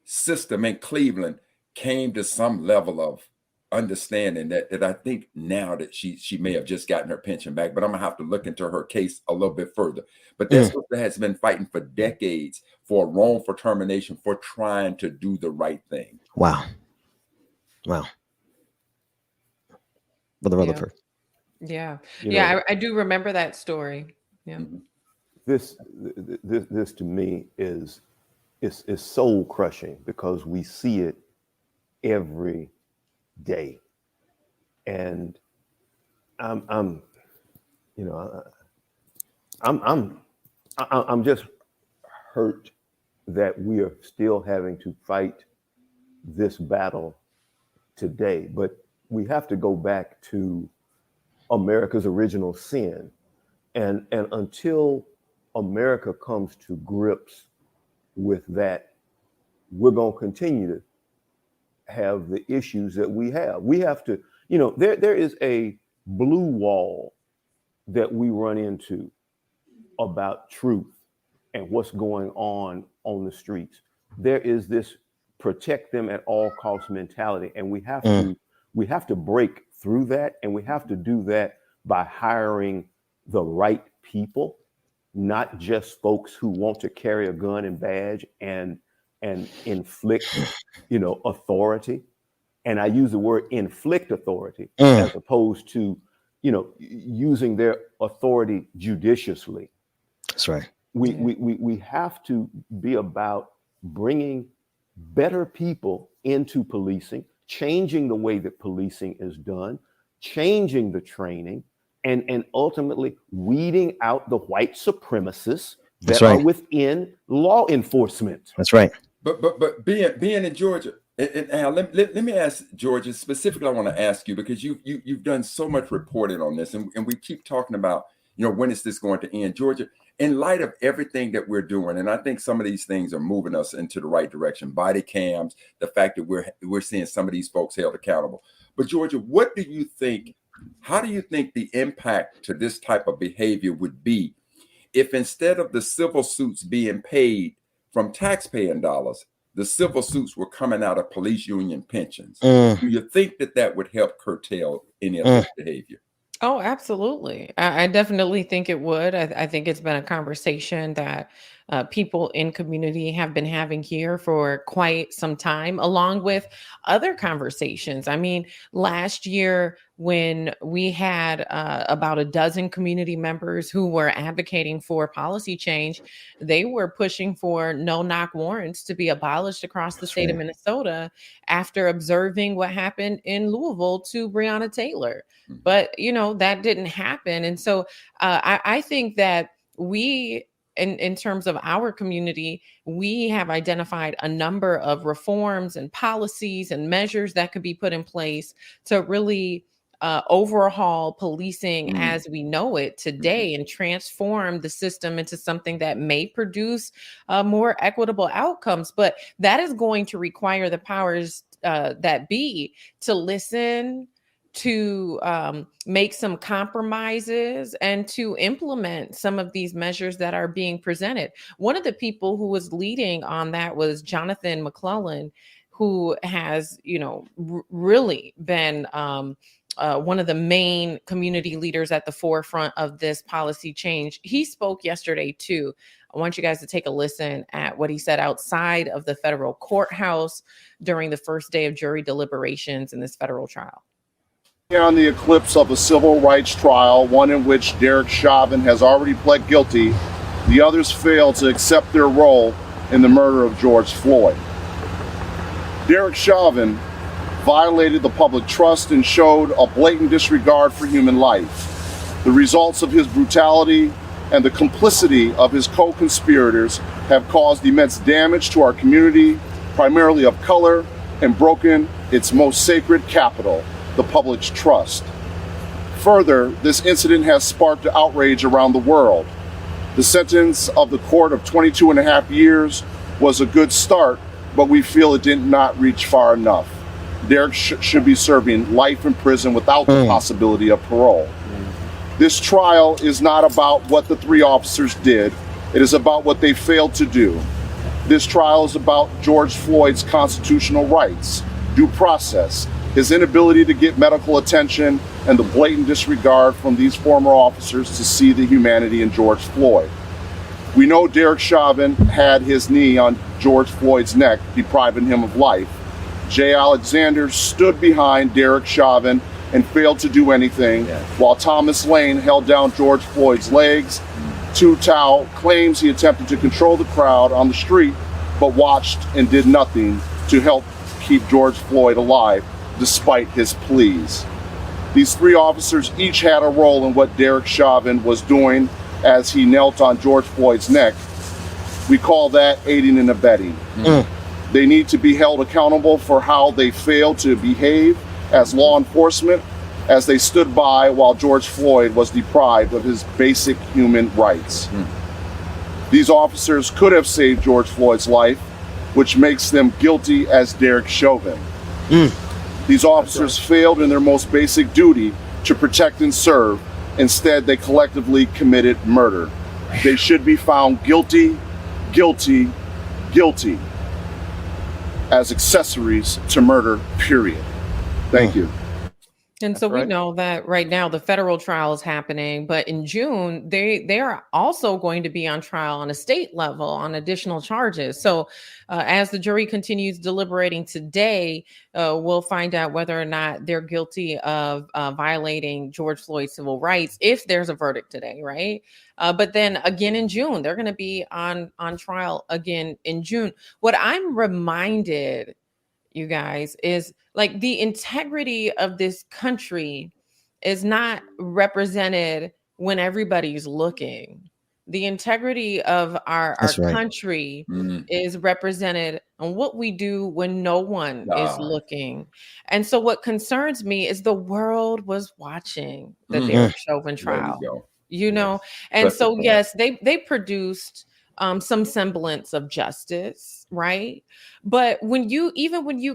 system in Cleveland came to some level of understanding that I think now that she may have just gotten her pension back, but I'm gonna have to look into her case a little bit further. But that sister has been fighting for decades for wrongful termination for trying to do the right thing. Wow. Brother Rutherford. Yeah. You know, I do remember that story. Yeah. This to me is soul crushing because we see it every day, and I'm just hurt that we are still having to fight this battle today. But we have to go back to America's original sin, and until America comes to grips with that, we're going to continue to have the issues that we have. We have to, there is a blue wall that we run into about truth and what's going on the streets. There is this protect them at all costs mentality, and we have to break through that, and we have to do that by hiring the right people, not just folks who want to carry a gun and badge and inflict, authority. And I use the word inflict authority as opposed to, using their authority judiciously. That's right. We have to be about bringing better people into policing, changing the way that policing is done, changing the training, and ultimately weeding out the white supremacists that are within law enforcement. That's right. But being in Georgia, and Al, let me ask Georgia specifically. I want to ask you because you've done so much reporting on this, and we keep talking about when is this going to end, Georgia? In light of everything that we're doing, and I think some of these things are moving us into the right direction. Body cams, the fact that we're seeing some of these folks held accountable. But Georgia, what do you think? How do you think the impact to this type of behavior would be if instead of the civil suits being paid from taxpaying dollars, the civil suits were coming out of police union pensions? Do you think that would help curtail any of this behavior? Oh, absolutely. I definitely think it would. I think it's been a conversation that people in community have been having here for quite some time, along with other conversations. I mean, last year when we had about a dozen community members who were advocating for policy change, they were pushing for no-knock warrants to be abolished across the state of Minnesota after observing what happened in Louisville to Breonna Taylor. But, that didn't happen. And so I think that we, in terms of our community, we have identified a number of reforms and policies and measures that could be put in place to really overhaul policing as we know it today and transform the system into something that may produce more equitable outcomes. But that is going to require the powers that be to listen, to make some compromises and to implement some of these measures that are being presented. One of the people who was leading on that was Jonathan McClellan, who has, really been one of the main community leaders at the forefront of this policy change. He spoke yesterday too. I want you guys to take a listen at what he said outside of the federal courthouse during the first day of jury deliberations in this federal trial. On the eclipse of a civil rights trial, one in which Derek Chauvin has already pled guilty, the others failed to accept their role in the murder of George Floyd. Derek Chauvin violated the public trust and showed a blatant disregard for human life. The results of his brutality and the complicity of his co-conspirators have caused immense damage to our community, primarily of color, and broken its most sacred capital, the public's trust. Further, this incident has sparked outrage around the world. The sentence of the court of 22 and a half years was a good start, but we feel it did not reach far enough. Derek should be serving life in prison without the possibility of parole. This trial is not about what the three officers did. It is about what they failed to do. This trial is about George Floyd's constitutional rights, due process, his inability to get medical attention, and the blatant disregard from these former officers to see the humanity in George Floyd. We know Derek Chauvin had his knee on George Floyd's neck, depriving him of life. Jay Alexander stood behind Derek Chauvin and failed to do anything, while Thomas Lane held down George Floyd's legs. Tu Tao claims he attempted to control the crowd on the street, but watched and did nothing to help keep George Floyd alive, despite his pleas. These three officers each had a role in what Derek Chauvin was doing as he knelt on George Floyd's neck. We call that aiding and abetting. They need to be held accountable for how they failed to behave as law enforcement, as they stood by while George Floyd was deprived of his basic human rights. These officers could have saved George Floyd's life, which makes them guilty as Derek Chauvin. These officers failed in their most basic duty to protect and serve. Instead, they collectively committed murder. They should be found guilty, guilty, guilty as accessories to murder, period. Thank you. And so we know that right now the federal trial is happening, but in June, they are also going to be on trial on a state level on additional charges. So as the jury continues deliberating today, we'll find out whether or not they're guilty of violating George Floyd's civil rights if there's a verdict today, right? But then again in June, they're going to be on trial again in June. What I'm reminded, you guys, is like the integrity of this country is not represented when everybody's looking. The integrity of our country is represented on what we do when no one is looking. And so what concerns me is the world was watching the Derek Chauvin trial, and so yes, they produced some semblance of justice, right? But when you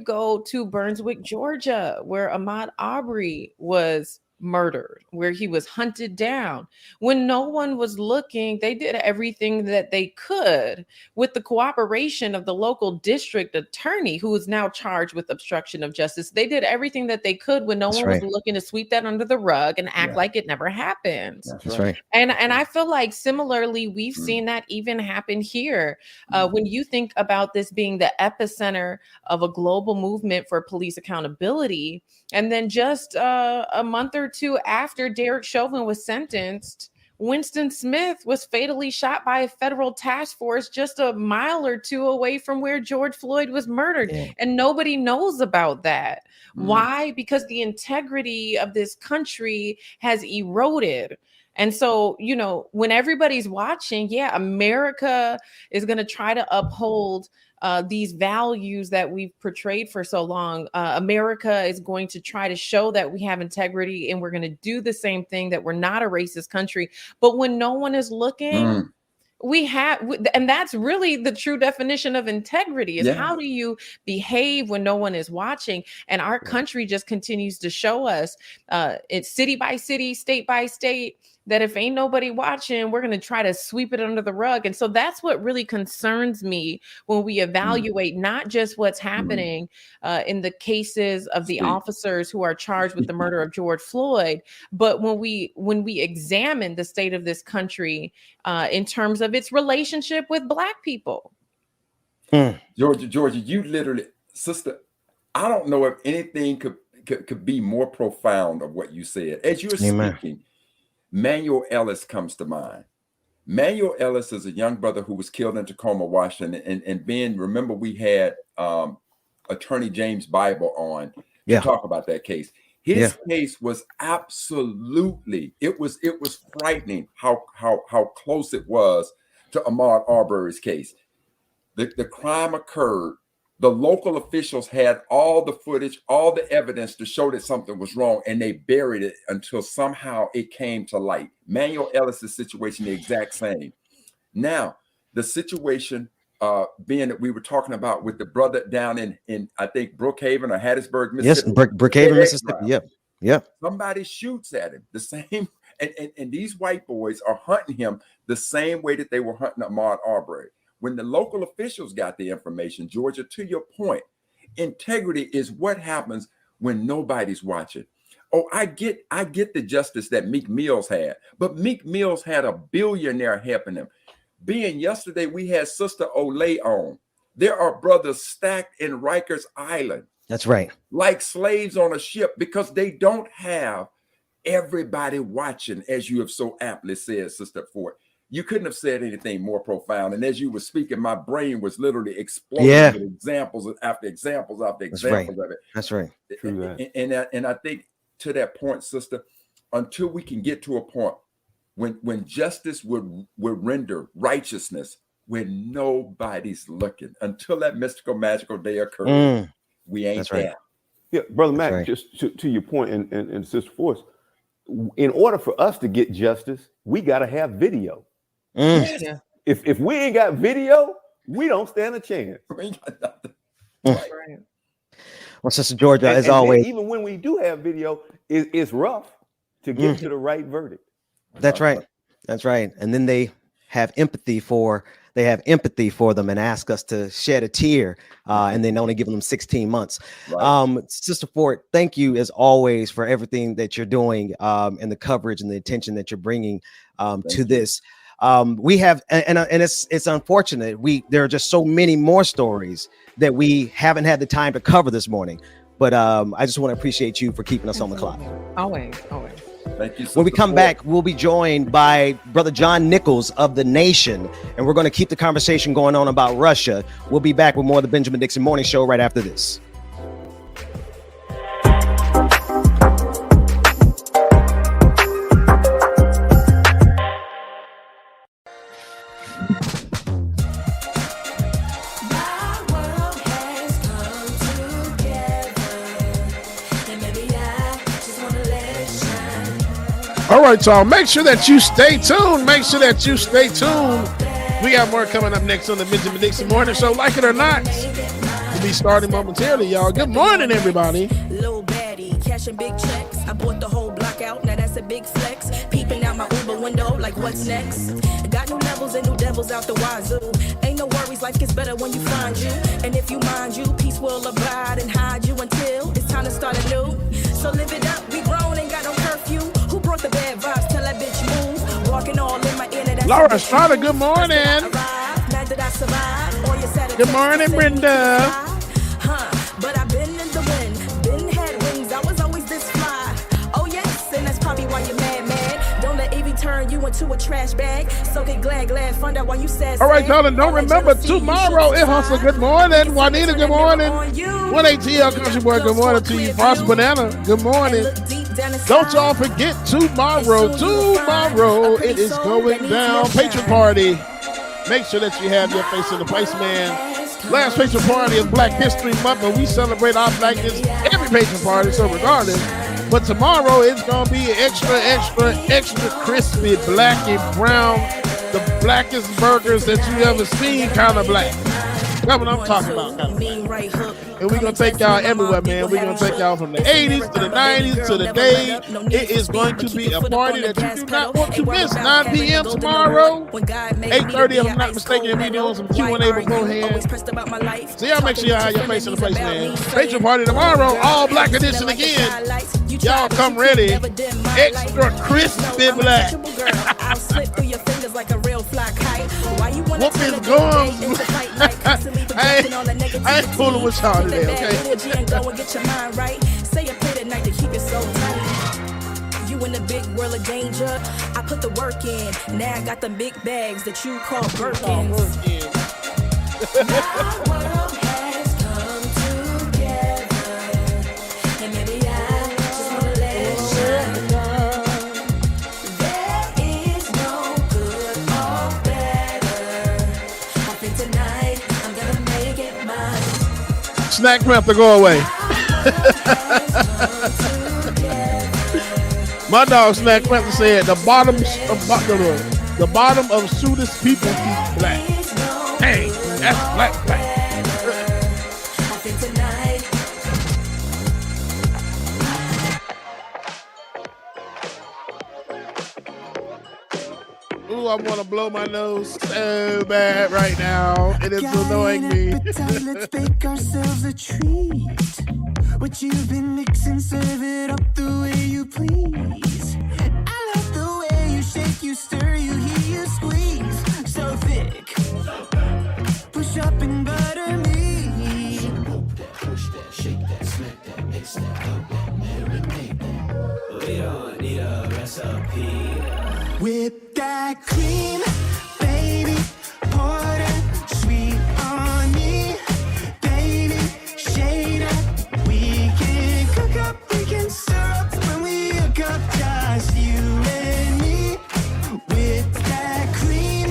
go to Burnswick, Georgia, where Ahmaud Arbery was murdered, where he was hunted down, when no one was looking, they did everything that they could with the cooperation of the local district attorney, who is now charged with obstruction of justice. They did everything that they could when no one was looking to sweep that under the rug and act like it never happened. That's right. And I feel like similarly, we've seen that even happen here. When you think about this being the epicenter of a global movement for police accountability, and then just a month or two after Derek Chauvin was sentenced, Winston Smith was fatally shot by a federal task force just a mile or two away from where George Floyd was murdered. And nobody knows about that. Why? Because the integrity of this country has eroded. And so, when everybody's watching, America is going to try to uphold these values that we've portrayed for so long. America is going to try to show that we have integrity, and we're going to do the same thing, that we're not a racist country. But when no one is looking, And that's really the true definition of integrity, is how do you behave when no one is watching? And our country just continues to show us, it's city by city, state by state, that if ain't nobody watching, we're going to try to sweep it under the rug. And so that's what really concerns me when we evaluate not just what's happening in the cases of the officers who are charged with the murder of George Floyd, but when we examine the state of this country in terms of its relationship with Black people. Georgia, you literally, sister, I don't know if anything could be more profound of what you said. As you were speaking, Manuel Ellis comes to mind. Manuel Ellis is a young brother who was killed in Tacoma, Washington. And Ben, remember we had Attorney James Bible on to talk about that case. His case was absolutely, it was frightening how close it was to Ahmaud Arbery's case. The crime occurred. The local officials had all the footage, all the evidence to show that something was wrong, and they buried it until somehow it came to light. Manuel Ellis' situation, the exact same. Now, the situation being that we were talking about with the brother down in I think Brookhaven or Hattiesburg, Mississippi. Yes, Brookhaven, Mississippi. Yep. Somebody shoots at him the same, and these white boys are hunting him the same way that they were hunting Ahmaud Arbery. When the local officials got the information, Georgia, to your point, integrity is what happens when nobody's watching. Oh, I get the justice that Meek Mills had, but Meek Mills had a billionaire helping him. Being yesterday, we had Sister Olay on. There are brothers stacked in Rikers Island. That's right. Like slaves on a ship, because they don't have everybody watching, as you have so aptly said, Sister Ford. You couldn't have said anything more profound. And as you were speaking, my brain was literally exploding with examples after examples after examples of it. That's right. And I think to that point, sister, until we can get to a point when justice would render righteousness when nobody's looking, until that mystical, magical day occurs, we ain't there. Yeah, Brother Matt, just to your point, and Sister Force, in order for us to get justice, we got to have video. Yeah. If we ain't got video, we don't stand a chance. Well, Sister Georgia, as always, even when we do have video, it's rough to get to the right verdict. That's right. That's right. And then they have empathy for them and ask us to shed a tear, and then only give them 16 months. Right. Sister Ford, thank you as always for everything that you're doing, and the coverage and the attention that you're bringing to this. We have, and it's unfortunate. There are just so many more stories that we haven't had the time to cover this morning. But I just want to appreciate you for keeping us on the clock. Always. Thank you. When we come back, we'll be joined by Brother John Nichols of The Nation, and we're going to keep the conversation going on about Russia. We'll be back with more of the Benjamin Dixon Morning Show right after this. All right, y'all. Make sure that you stay tuned. We got more coming up next on the Benjamin Dixon Morning Show. Like it or not, we'll be starting momentarily, y'all. Good morning, everybody. Little baddie, cashing big checks. I bought the whole block out. Now that's a big flex. Peeping out my Uber window, like what's next? Got new levels and new devils out the wazoo. Ain't no worries, life gets better when you find you. And if you mind you, peace will abide and hide you until it's time to start anew. So live it up. We grown, ain't got no curfew. Who brought the bad vibes? Tell that bitch move. Walking all in my inner. Laura Estrada, good morning. Good morning, Brenda. But I've been in the wind, been had wings. I was always this fly. Oh yes, and that's probably why you're mad. Don't let Evie turn you into a trash bag. So get glad, find out why you said. All right, y'all, and don't remember tomorrow. It Hustle. Good morning, Juanita. Good morning. 1ATL Country Boy. Good morning to you, Boss Banana. Good morning. Don't y'all forget tomorrow it is going down. Patron party. Make sure that you have your face in the place, man. Last patron party is Black History Month, and we celebrate our blackness every patron party, so regardless. But tomorrow it's going to be extra crispy, black and brown. The blackest burgers that you ever seen, kind of black. That's what I'm talking about. Kind of black. And we're going to take y'all everywhere, man. We're going to take y'all from the 80s to the 90s to the day. It is going to be a party that you do not want to miss. 9 p.m. tomorrow. 8:30, if I'm not mistaken, we're doing some Q&A beforehand. So y'all make sure y'all have your face in the place, man. Patron party tomorrow, all black edition again. Y'all come ready. Extra crispy black. Whoop his gums. I ain't fooling with y'all today, okay? You in the big world of danger. I put the work in. Now I got the big bags that you call Birkins. My world has come together. And maybe I just wanna let it shine. There is no good or better. I think tonight I'm gonna make it mine. Snack Panther, go away. My dog Snack Panther said the bottom of Suda's people keep black. Hey, that's black. Ooh, I want to blow my nose so bad right now. It is annoying me. Let's bake ourselves a treat. What you've been mixing, serve it up the way you please. I love the way you shake, you stir, you hear, you squeeze. So thick. Push up and butter me. Push that, shake that, smack that, mix that, help that, marinate that. We don't need a recipe. Whip that cream, baby. Pour that sweet on me, baby. Shade up. We can cook up, we can syrup when we hook up, just you and me. With that cream,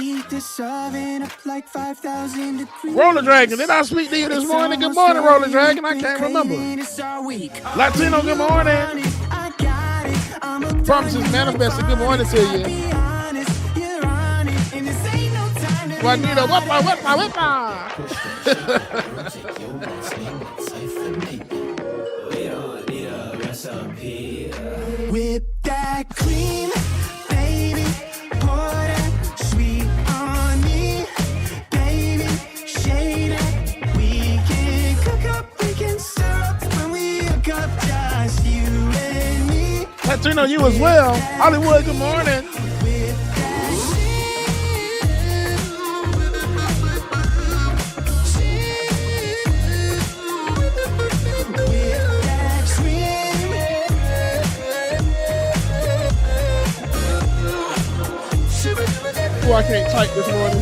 heat this oven up like 5,000 degrees. Roller Dragon, did I speak to you this morning? Good morning, Roller Dragon. I can't remember. Latino, good morning. Promises manifested. Good morning to you. Juanita, whippa. Whip that cream, baby. Pour that sweet on me, baby. Shade it. We can cook up, we can syrup when we hook up, just you and me. Latino, you as well. Hollywood, good morning. Oh, I can't type this morning.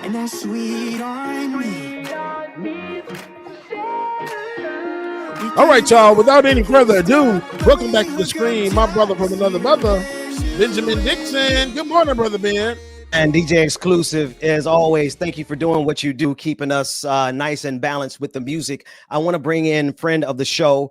And that's sweet on me. All right, y'all. Without any further ado, welcome back to the screen. My brother from another mother, Benjamin Dixon. Good morning, brother Ben. And DJ Exclusive, as always, thank you for doing what you do, keeping us nice and balanced with the music. I want to bring in friend of the show.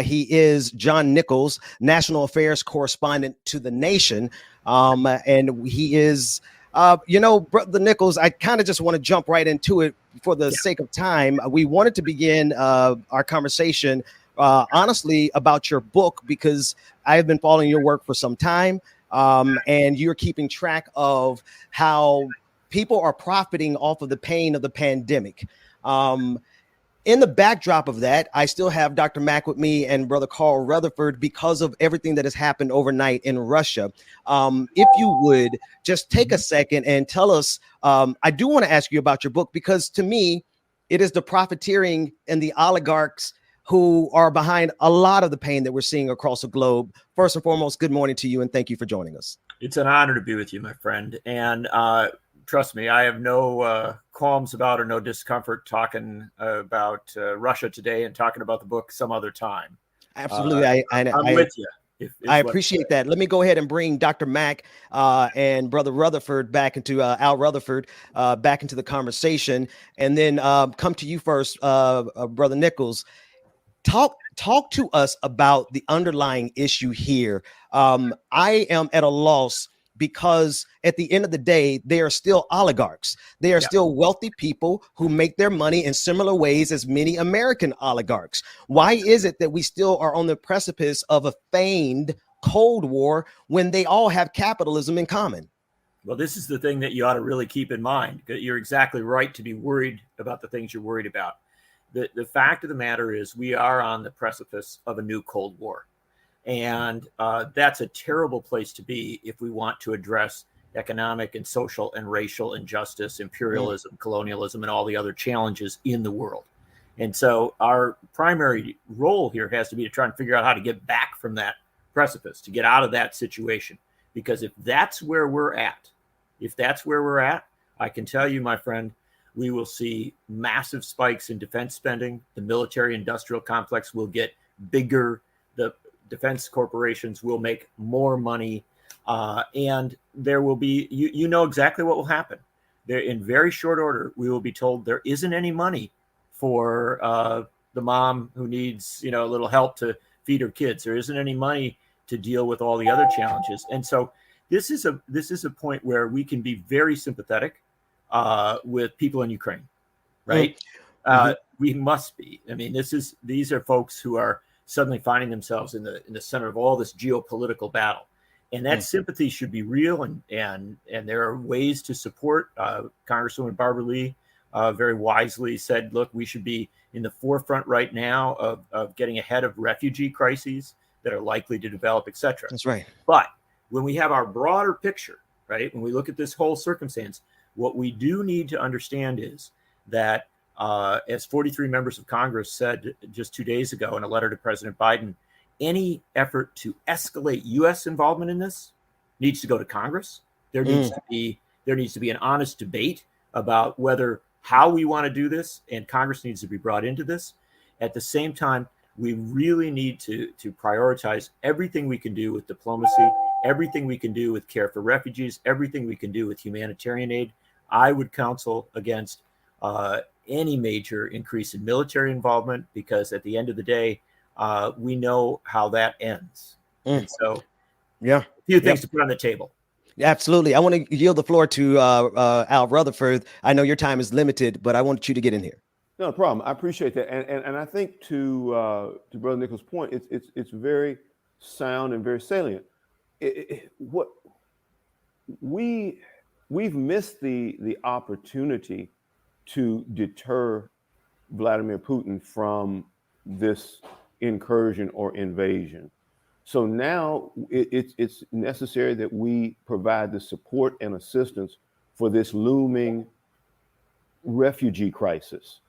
He is John Nichols, National Affairs Correspondent to The Nation. And he is, Brother Nichols, I kind of just want to jump right into it for the sake of time. We wanted to begin our conversation, honestly, about your book, because I have been following your work for some time. And you're keeping track of how people are profiting off of the pain of the pandemic. In the backdrop of that, I still have Dr. Mack with me and Brother Carl Rutherford because of everything that has happened overnight in Russia. If you would just take a second and tell us, I do want to ask you about your book, because to me, it is the profiteering and the oligarchs who are behind a lot of the pain that we're seeing across the globe. First and foremost, good morning to you, and thank you for joining us. It's an honor to be with you, my friend. And trust me, I have no qualms about or no discomfort talking about Russia today and talking about the book some other time. Absolutely. I'm with you. I appreciate that. Let me go ahead and bring Dr. Mack and Brother Rutherford back into Al Rutherford back into the conversation, and then come to you first, Brother Nichols. talk to us about the underlying issue here. I am at a loss because at the end of the day, they are still oligarchs. They are still wealthy people who make their money in similar ways as many American oligarchs. Why is it that we still are on the precipice of a feigned Cold War when they all have capitalism in common? Well, this is the thing that you ought to really keep in mind. You're exactly right to be worried about the things you're worried about. The fact of the matter is we are on the precipice of a new Cold War. And that's a terrible place to be if we want to address economic and social and racial injustice, imperialism, colonialism, and all the other challenges in the world. And so our primary role here has to be to try and figure out how to get back from that precipice, to get out of that situation. Because if that's where we're at, I can tell you, my friend, we will see massive spikes in defense spending. The military industrial complex will get bigger. The defense corporations will make more money. And there will be, you know exactly what will happen. There, in very short order, we will be told there isn't any money for the mom who needs, a little help to feed her kids. There isn't any money to deal with all the other challenges. And so this is a point where we can be very sympathetic with people in Ukraine, right? We must be. I mean, these are folks who are suddenly finding themselves in the center of all this geopolitical battle, and that sympathy should be real. And there are ways to support. Congresswoman Barbara Lee very wisely said, "Look, we should be in the forefront right now of getting ahead of refugee crises that are likely to develop, etc." That's right. But when we have our broader picture, right, when we look at this whole circumstance, what we do need to understand is that, as 43 members of Congress said just 2 days ago in a letter to President Biden, any effort to escalate U.S. involvement in this needs to go to Congress. There needs to be an honest debate about how we want to do this, and Congress needs to be brought into this. At the same time, we really need to prioritize everything we can do with diplomacy, everything we can do with care for refugees, everything we can do with humanitarian aid. I would counsel against any major increase in military involvement, because at the end of the day, we know how that ends. And so, a few things to put on the table. Absolutely. I want to yield the floor to Al Rutherford. I know your time is limited, but I want you to get in here. No problem. I appreciate that, and I think to Brother Nichols' point, it's very sound and very salient. We've missed the opportunity to deter Vladimir Putin from this incursion or invasion. So now it's necessary that we provide the support and assistance for this looming refugee crisis.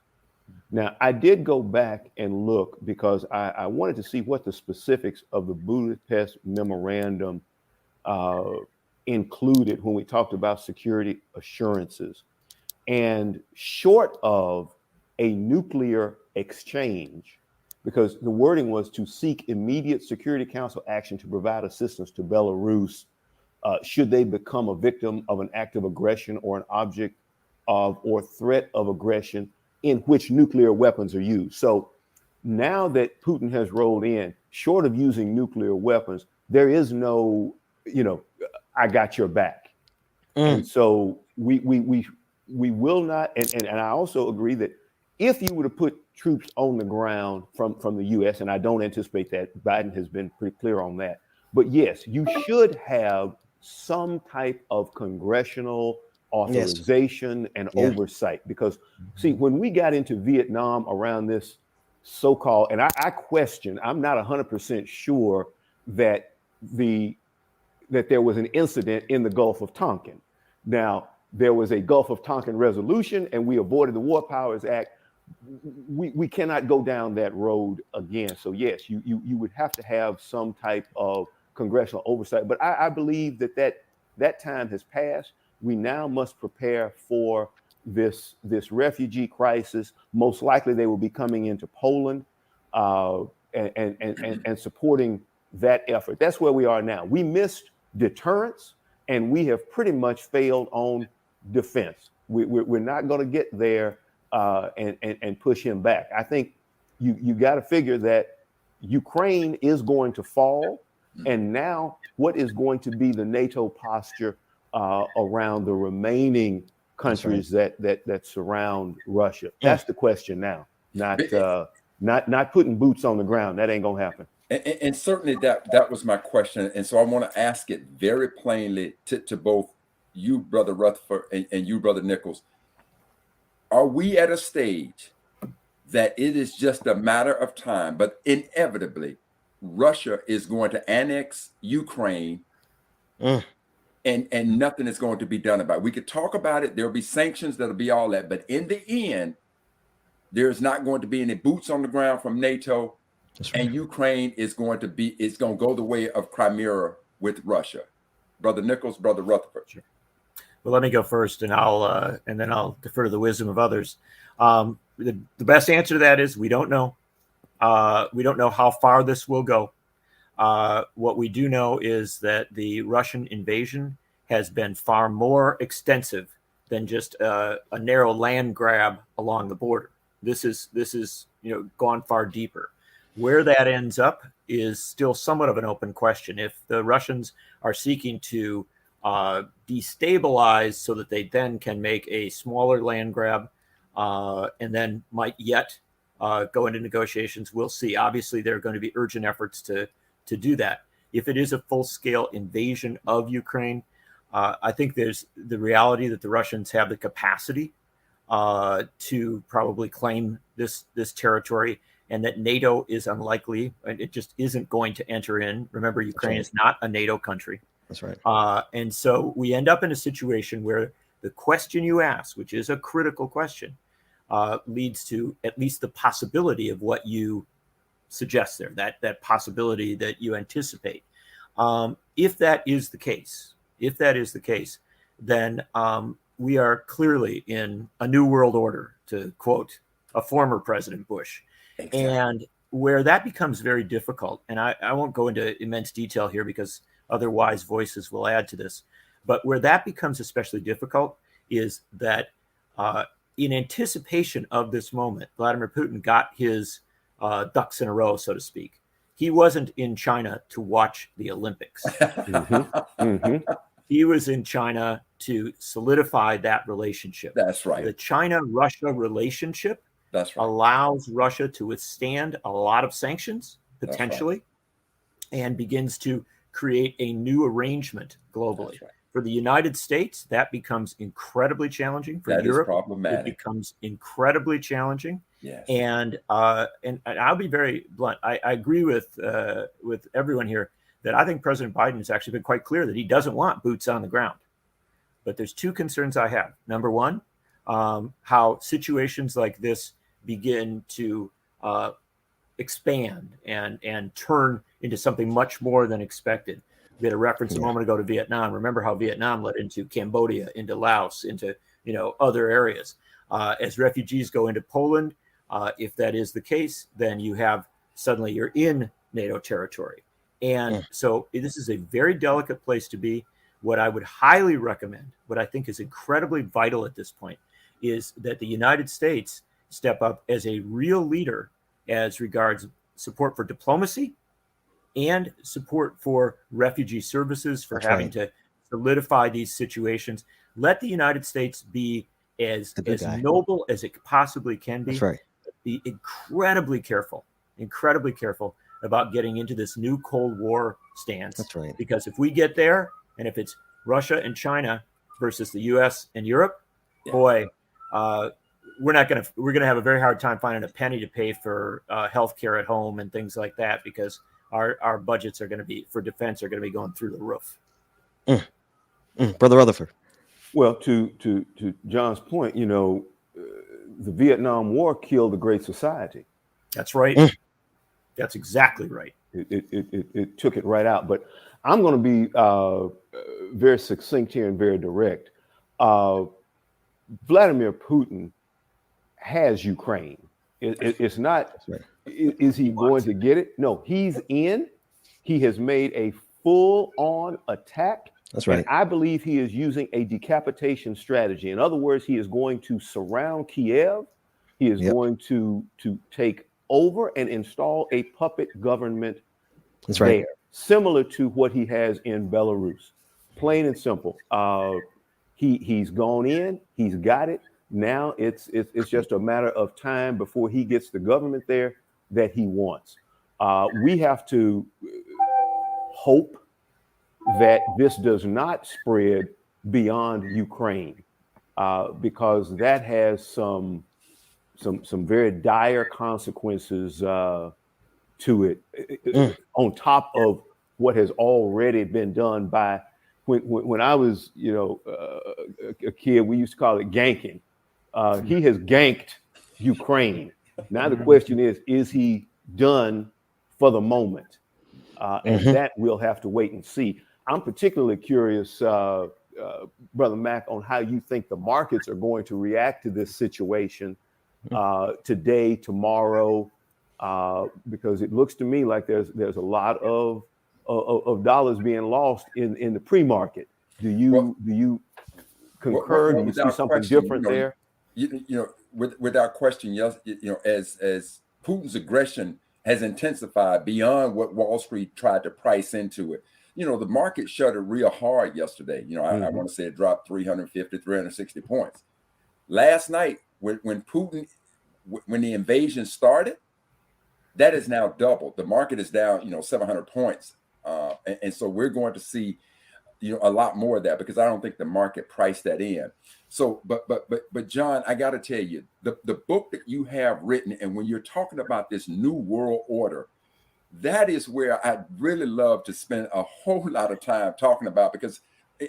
Now, I did go back and look because I wanted to see what the specifics of the Budapest Memorandum included when we talked about security assurances. And short of a nuclear exchange, because the wording was to seek immediate Security Council action to provide assistance to Belarus should they become a victim of an act of aggression or an object of or threat of aggression in which nuclear weapons are used. So now that Putin has rolled in, short of using nuclear weapons, there is no, I got your back. And so we will not, and I also agree that if you were to put troops on the ground from the U.S., and I don't anticipate that, Biden has been pretty clear on that, but yes, you should have some type of congressional authorization and oversight. Because see, when we got into Vietnam around this so-called, and I question, I'm not 100% sure that there was an incident in the Gulf of Tonkin. Now, there was a Gulf of Tonkin resolution and we avoided the War Powers Act. We cannot go down that road again. So yes, you would have to have some type of congressional oversight. But I believe that time has passed. We now must prepare for this refugee crisis. Most likely they will be coming into Poland and supporting that effort. That's where we are now. We missed deterrence and we have pretty much failed on defense. We're not going to get there and push him back. I think you got to figure that Ukraine is going to fall, and now what is going to be the NATO posture around the remaining countries that surround Russia? That's the question now. Not putting boots on the ground. That ain't gonna happen. And certainly that was my question. And so I want to ask it very plainly to both you, Brother Rutherford, and you, Brother Nichols. Are we at a stage that it is just a matter of time, but inevitably Russia is going to annex Ukraine and nothing is going to be done about it? We could talk about it. There'll be sanctions. That'll be all that. But in the end, there's not going to be any boots on the ground from NATO. And Ukraine is going to go the way of Crimea with Russia. Brother Nichols, Brother Rutherford. Sure. Well, let me go first, and then I'll defer to the wisdom of others. The best answer to that is we don't know. We don't know how far this will go. What we do know is that the Russian invasion has been far more extensive than just a narrow land grab along the border. This is gone far deeper. Where that ends up is still somewhat of an open question. If the Russians are seeking to destabilize so that they then can make a smaller land grab and then might yet go into negotiations, we'll see. Obviously, there are going to be urgent efforts to do that. If it is a full-scale invasion of Ukraine, I think there's the reality that the Russians have the capacity to probably claim this territory, and that NATO is unlikely. It just isn't going to enter in. Remember, Ukraine is not a NATO country. That's right. And so we end up in a situation where the question you ask, which is a critical question, leads to at least the possibility of what you suggest there, that possibility that you anticipate. If that is the case, then we are clearly in a new world order, to quote a former President Bush. Exactly. And where that becomes very difficult, and I won't go into immense detail here because otherwise voices will add to this, but where that becomes especially difficult is that in anticipation of this moment, Vladimir Putin got his ducks in a row, so to speak. He wasn't in China to watch the Olympics. He was in China to solidify that relationship. That's right. The China-Russia relationship allows Russia to withstand a lot of sanctions, potentially, and begins to create a new arrangement globally. Right. For the United States, that becomes incredibly challenging. For Europe, it becomes incredibly challenging. Yes. And I'll be very blunt. I agree with everyone here that I think President Biden has actually been quite clear that he doesn't want boots on the ground. But there's two concerns I have. Number one, how situations like this begin to expand and turn into something much more than expected. We had a reference a moment ago to Vietnam. Remember how Vietnam led into Cambodia, into Laos, into other areas. As refugees go into Poland, if that is the case, then suddenly you're in NATO territory. And so this is a very delicate place to be. What I would highly recommend, what I think is incredibly vital at this point, is that the United States step up as a real leader as regards support for diplomacy and support for refugee services, for having to solidify these situations. Let the United States be as noble as it possibly can be. That's right. Be incredibly careful about getting into this new Cold War stance. That's right. Because if we get there, and if it's Russia and China versus the U.S. and Europe, boy, we're going to have a very hard time finding a penny to pay for healthcare at home and things like that, because our budgets are going to be for defense are going to be going through the roof. Brother Rutherford. Well, to John's point, the Vietnam War killed the Great Society. That's right. That's exactly right. It took it right out. But I'm going to be very succinct here and very direct. Vladimir Putin has Ukraine. It's not. Is he going to get it? No, he's in. He has made a full-on attack. That's right. And I believe he is using a decapitation strategy. In other words, he is going to surround Kiev. He is going to take over and install a puppet government That's right. there, similar to what he has in Belarus. Plain and simple. He's gone in, he's got it. Now it's just a matter of time before he gets the government there that he wants. We have to hope that this does not spread beyond Ukraine, because that has some very dire consequences to it, on top of what has already been done by when I was, a kid. We used to call it ganking. He has ganked Ukraine. Now the question is he done for the moment? And that we'll have to wait and see. I'm particularly curious, Brother Mac, on how you think the markets are going to react to this situation today, tomorrow, because it looks to me like there's a lot of dollars being lost in the pre-market. Do you concur? Do you see something different there? Without question, yes. As Putin's aggression has intensified beyond what Wall Street tried to price into it. The market shuddered real hard yesterday. I want to say it dropped 350, 360 points. Last night, when the invasion started, that is now doubled. The market is down, 700 points. And so we're going to see, a lot more of that, because I don't think the market priced that in. So, but John, I got to tell you, the book that you have written, and when you're talking about this new world order, that is where I'd really love to spend a whole lot of time talking about, because,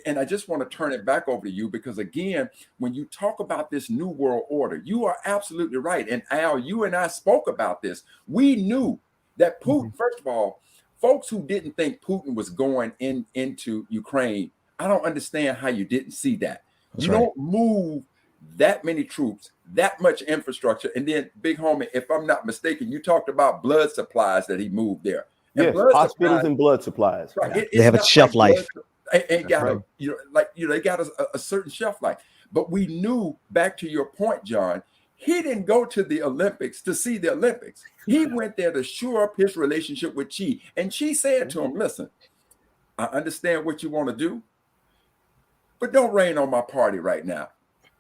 and I just want to turn it back over to you, because again, when you talk about this new world order, you are absolutely right. And Al, you and I spoke about this. We knew that Putin, first of all, folks who didn't think Putin was going into Ukraine, I don't understand how you didn't see that. You don't move that many troops, that much infrastructure. And then, big homie, if I'm not mistaken, you talked about blood supplies that he moved there. Yes, hospitals and blood supplies. Right. They have a shelf life. Ain't got they got a certain shelf life. But we knew, back to your point, John, he didn't go to the Olympics to see the Olympics. He went there to shore up his relationship with Xi. And Xi said to him, listen, I understand what you want to do, but don't rain on my party right now.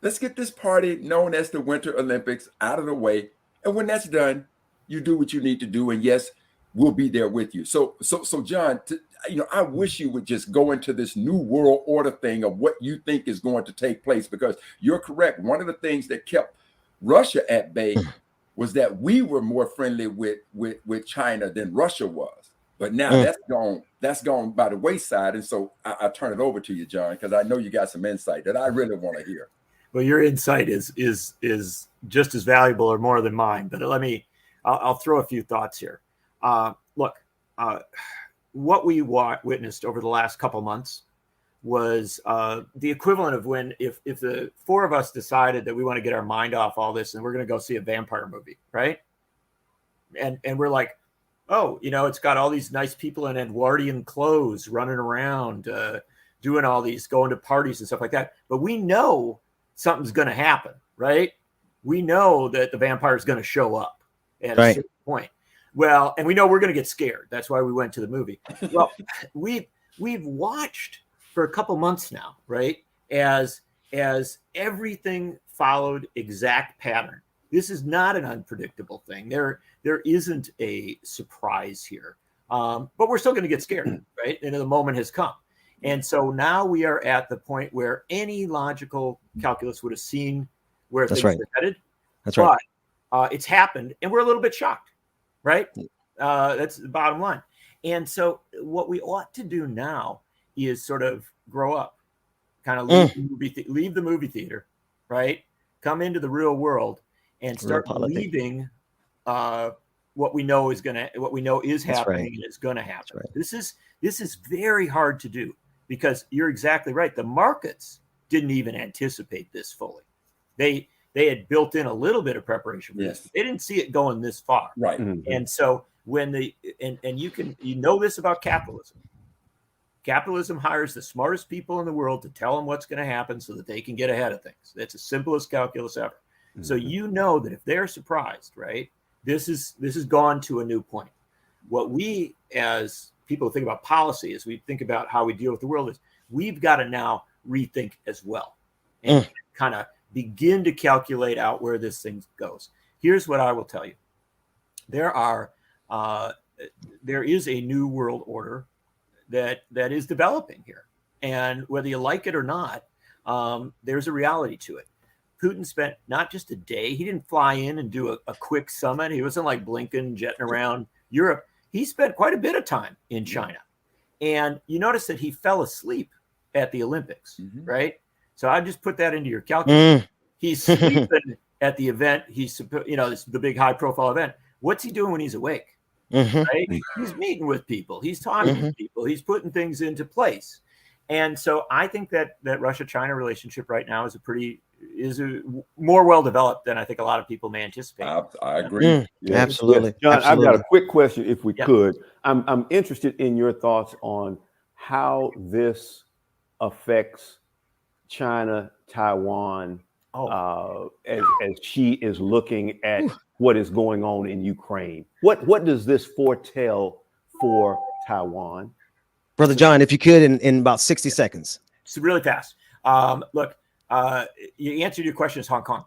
Let's get this party known as the Winter Olympics out of the way. And when that's done, you do what you need to do. And yes, we'll be there with you. So John, I wish you would just go into this new world order thing of what you think is going to take place, because you're correct. One of the things that kept Russia at bay was that we were more friendly with China than Russia was. But now that's gone by the wayside. And so I turn it over to you, John, because I know you got some insight that I really want to hear. Well, your insight is just as valuable or more than mine. But I'll throw a few thoughts here. Look, what we witnessed over the last couple months was the equivalent of when if the four of us decided that we want to get our mind off all this and we're going to go see a vampire movie, right? And we're like, oh, it's got all these nice people in Edwardian clothes running around, doing all these, going to parties and stuff like that. But we know something's going to happen, right? We know that the vampire is going to show up at a certain point. Well, and we know we're going to get scared. That's why we went to the movie. Well, we've watched for a couple months now, right? As everything followed exact pattern. This is not an unpredictable thing. There isn't a surprise here, but we're still going to get scared, right? And the moment has come. And so now we are at the point where any logical calculus would have seen where things are headed. That's right. But it's happened, and we're a little bit shocked, right? That's the bottom line. And so what we ought to do now is sort of grow up, kind of leave the movie theater, right? Come into the real world and start believing what we know is happening and is going to happen. Right. This is very hard to do, because you're exactly right. The markets didn't even anticipate this fully. They had built in a little bit of preparation for this. They didn't see it going this far. Right. Mm-hmm. And so when you know this about capitalism. Capitalism hires the smartest people in the world to tell them what's going to happen so that they can get ahead of things. That's the simplest calculus ever. Mm-hmm. So you know that if they're surprised, right, This has gone to a new point. What we as people think about policy, as we think about how we deal with the world, is we've got to now rethink as well and kind of begin to calculate out where this thing goes. Here's what I will tell you. There is a new world order that is developing here. And whether you like it or not, there's a reality to it. Putin spent not just a day. He didn't fly in and do a quick summit. He wasn't like Blinken jetting around Europe. He spent quite a bit of time in China. And you notice that he fell asleep at the Olympics, right? So I just put that into your calculus. He's sleeping at the event. He's, this the big high profile event. What's he doing when he's awake? Right? He's meeting with people. He's talking to people. He's putting things into place. And so I think that Russia-China relationship right now is more well developed than I think a lot of people may anticipate. I agree. Yeah. Absolutely. John, Absolutely. I've got a quick question, if we could. I'm interested in your thoughts on how this affects China, Taiwan, as she is looking at what is going on in Ukraine. What does this foretell for Taiwan? Brother John, if you could, in about 60 seconds. It's really fast. Look, you answered your question is Hong Kong,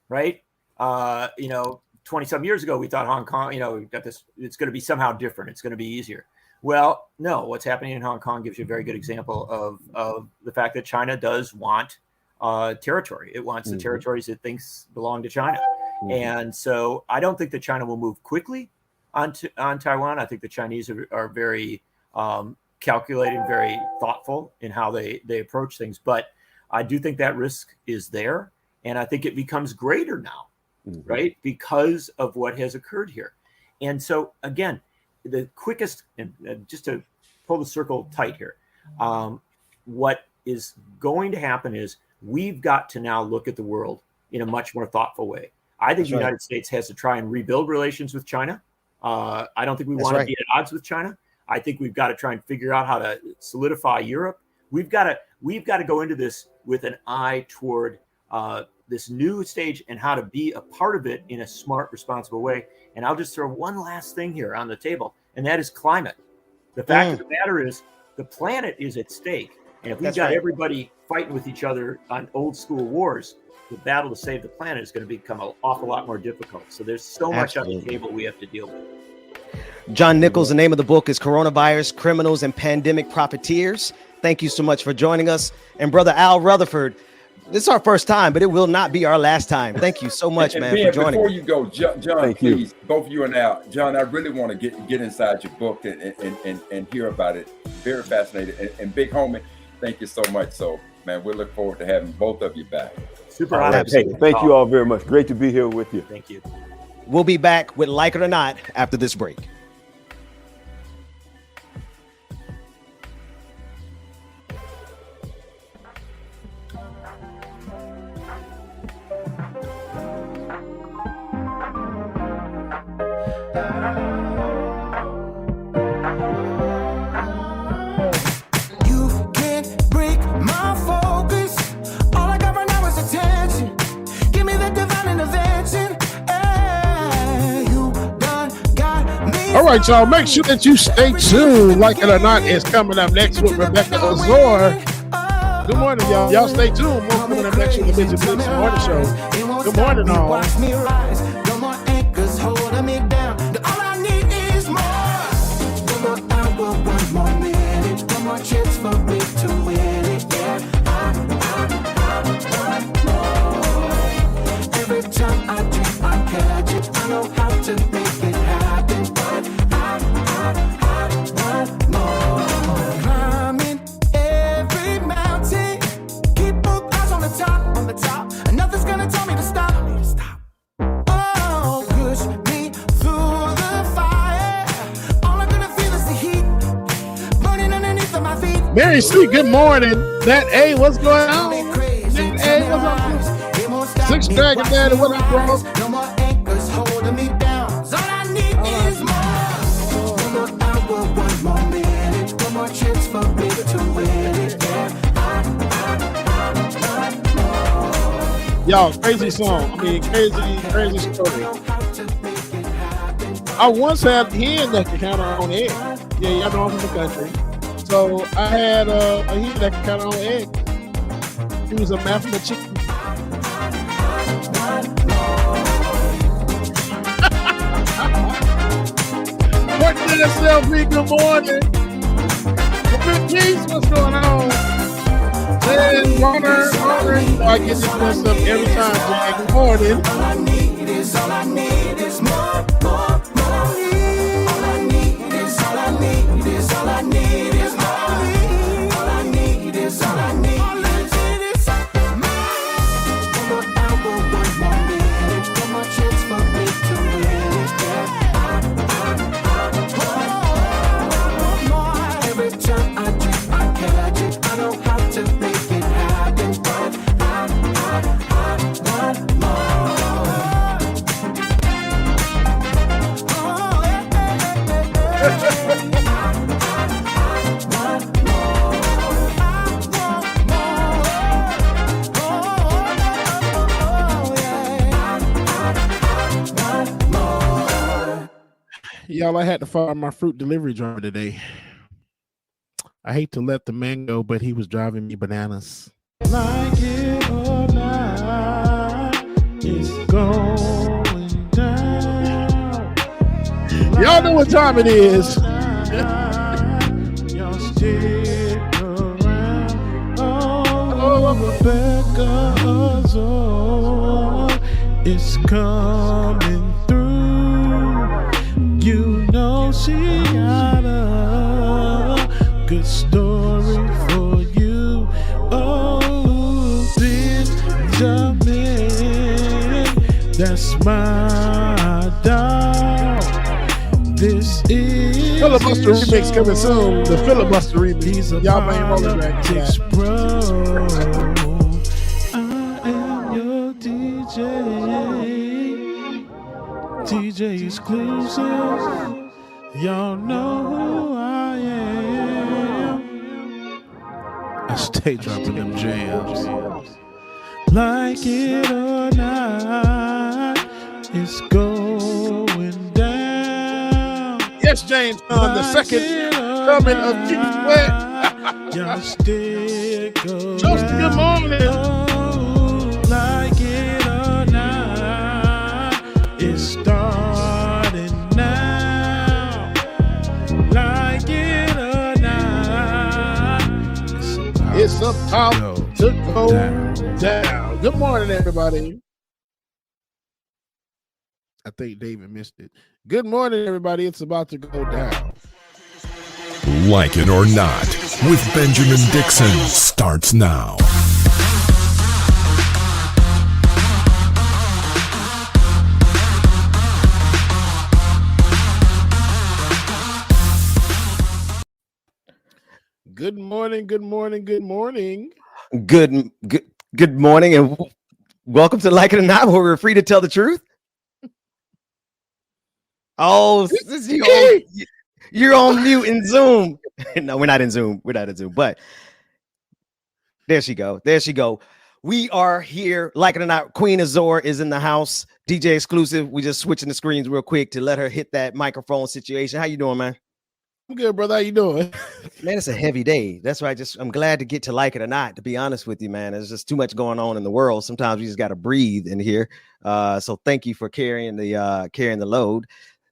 right? 20-some years ago, we thought Hong Kong, we got this, it's going to be somehow different. It's going to be easier. Well, no, what's happening in Hong Kong gives you a very good example of the fact that China does want territory. It wants the territories it thinks belong to China. And so I don't think that China will move quickly on Taiwan. I think the Chinese are very calculating, very thoughtful in how they approach things. But I do think that risk is there. And I think it becomes greater now, right? Because of what has occurred here. And so, again, the quickest, and just to pull the circle tight here, what is going to happen is we've got to now look at the world in a much more thoughtful way. I think the United States has to try and rebuild relations with China. I don't think we want to be at odds with China. I think we've got to try and figure out how to solidify Europe. We've got to go into this with an eye toward this new stage and how to be a part of it in a smart, responsible way. And I'll just throw one last thing here on the table, and that is climate. The fact of the matter is the planet is at stake. And if we've got everybody fighting with each other on old school wars, the battle to save the planet is going to become an awful lot more difficult. So there's so much on the table we have to deal with. John Nichols, the name of the book is Coronavirus, Criminals, and Pandemic Profiteers. Thank you so much for joining us. And Brother Al Rutherford, this is our first time, but it will not be our last time. Thank you so much, man, for joining. Before you go, John, please, both you and Al, John, I really want to get inside your book and hear about it. Very fascinating. And Big Homie, thank you so much. So, man, we look forward to having both of you back. Super honored. Hey, thank you all very much. Great to be here with you. Thank you. We'll be back with Like It or Not after this break. All right, y'all, make sure that you stay tuned. Like It or Not is coming up next with Rebecca Azor. Good morning, y'all. Y'all stay tuned. More coming up next with the Midget Blitz Morning Show. Good morning, all. Watch me rise. No more anchors holding me down. All I need is more. One more hour, one more minute. One more chance for me to win it. Yeah, I want more. Every time I dream, I catch it. I know how to make it happen. But I want more. Climbing every mountain. Keep both eyes on the top, on the top. And nothing's gonna tell me to stop. Oh, push me through the fire. All I'm gonna feel is the heat burning underneath of my feet. Mary C, good morning. That A, what's going on? That A, what's up? Six Dragon Daddy, what up, bro? No more anchors holding me down. All I need is more. One more hour, one more minute. One more chance for me to win it. Yeah, Y'all, crazy song. I mean, crazy story. I once had a hen that could count her own eggs. Yeah, y'all know I'm from the country. So I had a hen that could count her own eggs. He was a mathematician. What did SLB? Good morning. Good peace. What's going on? Hey, Warner. I get this messed up every time, Jack. Good morning. All I need is more. All I need is all I need is all I need is all I need is more. All I need is all I need is more. Put my elbow on my knee, put my chips for me to win. More. Every time I drink, I catch it. I don't have to make it happen, but I want more. Y'all, I had to fire my fruit delivery driver today. I hate to let the man go, but he was driving me bananas. Like it or not, it's going down. Y'all know what time it is. Y'all stick around. Oh, Rebecca Azor is coming through. You know she got a good story for you. Oh, Benjamin, that's my dog. This is filibuster remix coming soon. The filibuster remix. Y'all ain't rolling back to that. I am your DJ. DJ exclusive. Y'all know who I am. I stay dropping them jams. Like it or not, it's going down. Yes, James, the second coming of Keith Sweat. Y'all stick around. Toasty, good morning. Like it or not, it's starting now. Like it or not, it's about to go down. Good morning, everybody. I think David missed it. Good morning, everybody. It's about to go down. Like It or Not with Benjamin Dixon starts now. Good morning, good morning, good morning. Good morning, and welcome to Like It or Not, where we're free to tell the truth. Oh, you're on mute in Zoom. No, we're not in Zoom. We're not in Zoom. But there she go. There she go. We are here. Like it or not, Queen Azor is in the house. DJ exclusive. We just switching the screens real quick to let her hit that microphone situation. How you doing, man? I'm good, brother. How you doing? Man, it's a heavy day. That's why I'm glad to get to Like It or Not, to be honest with you, man. There's just too much going on in the world. Sometimes we just got to breathe in here. So thank you for carrying the load.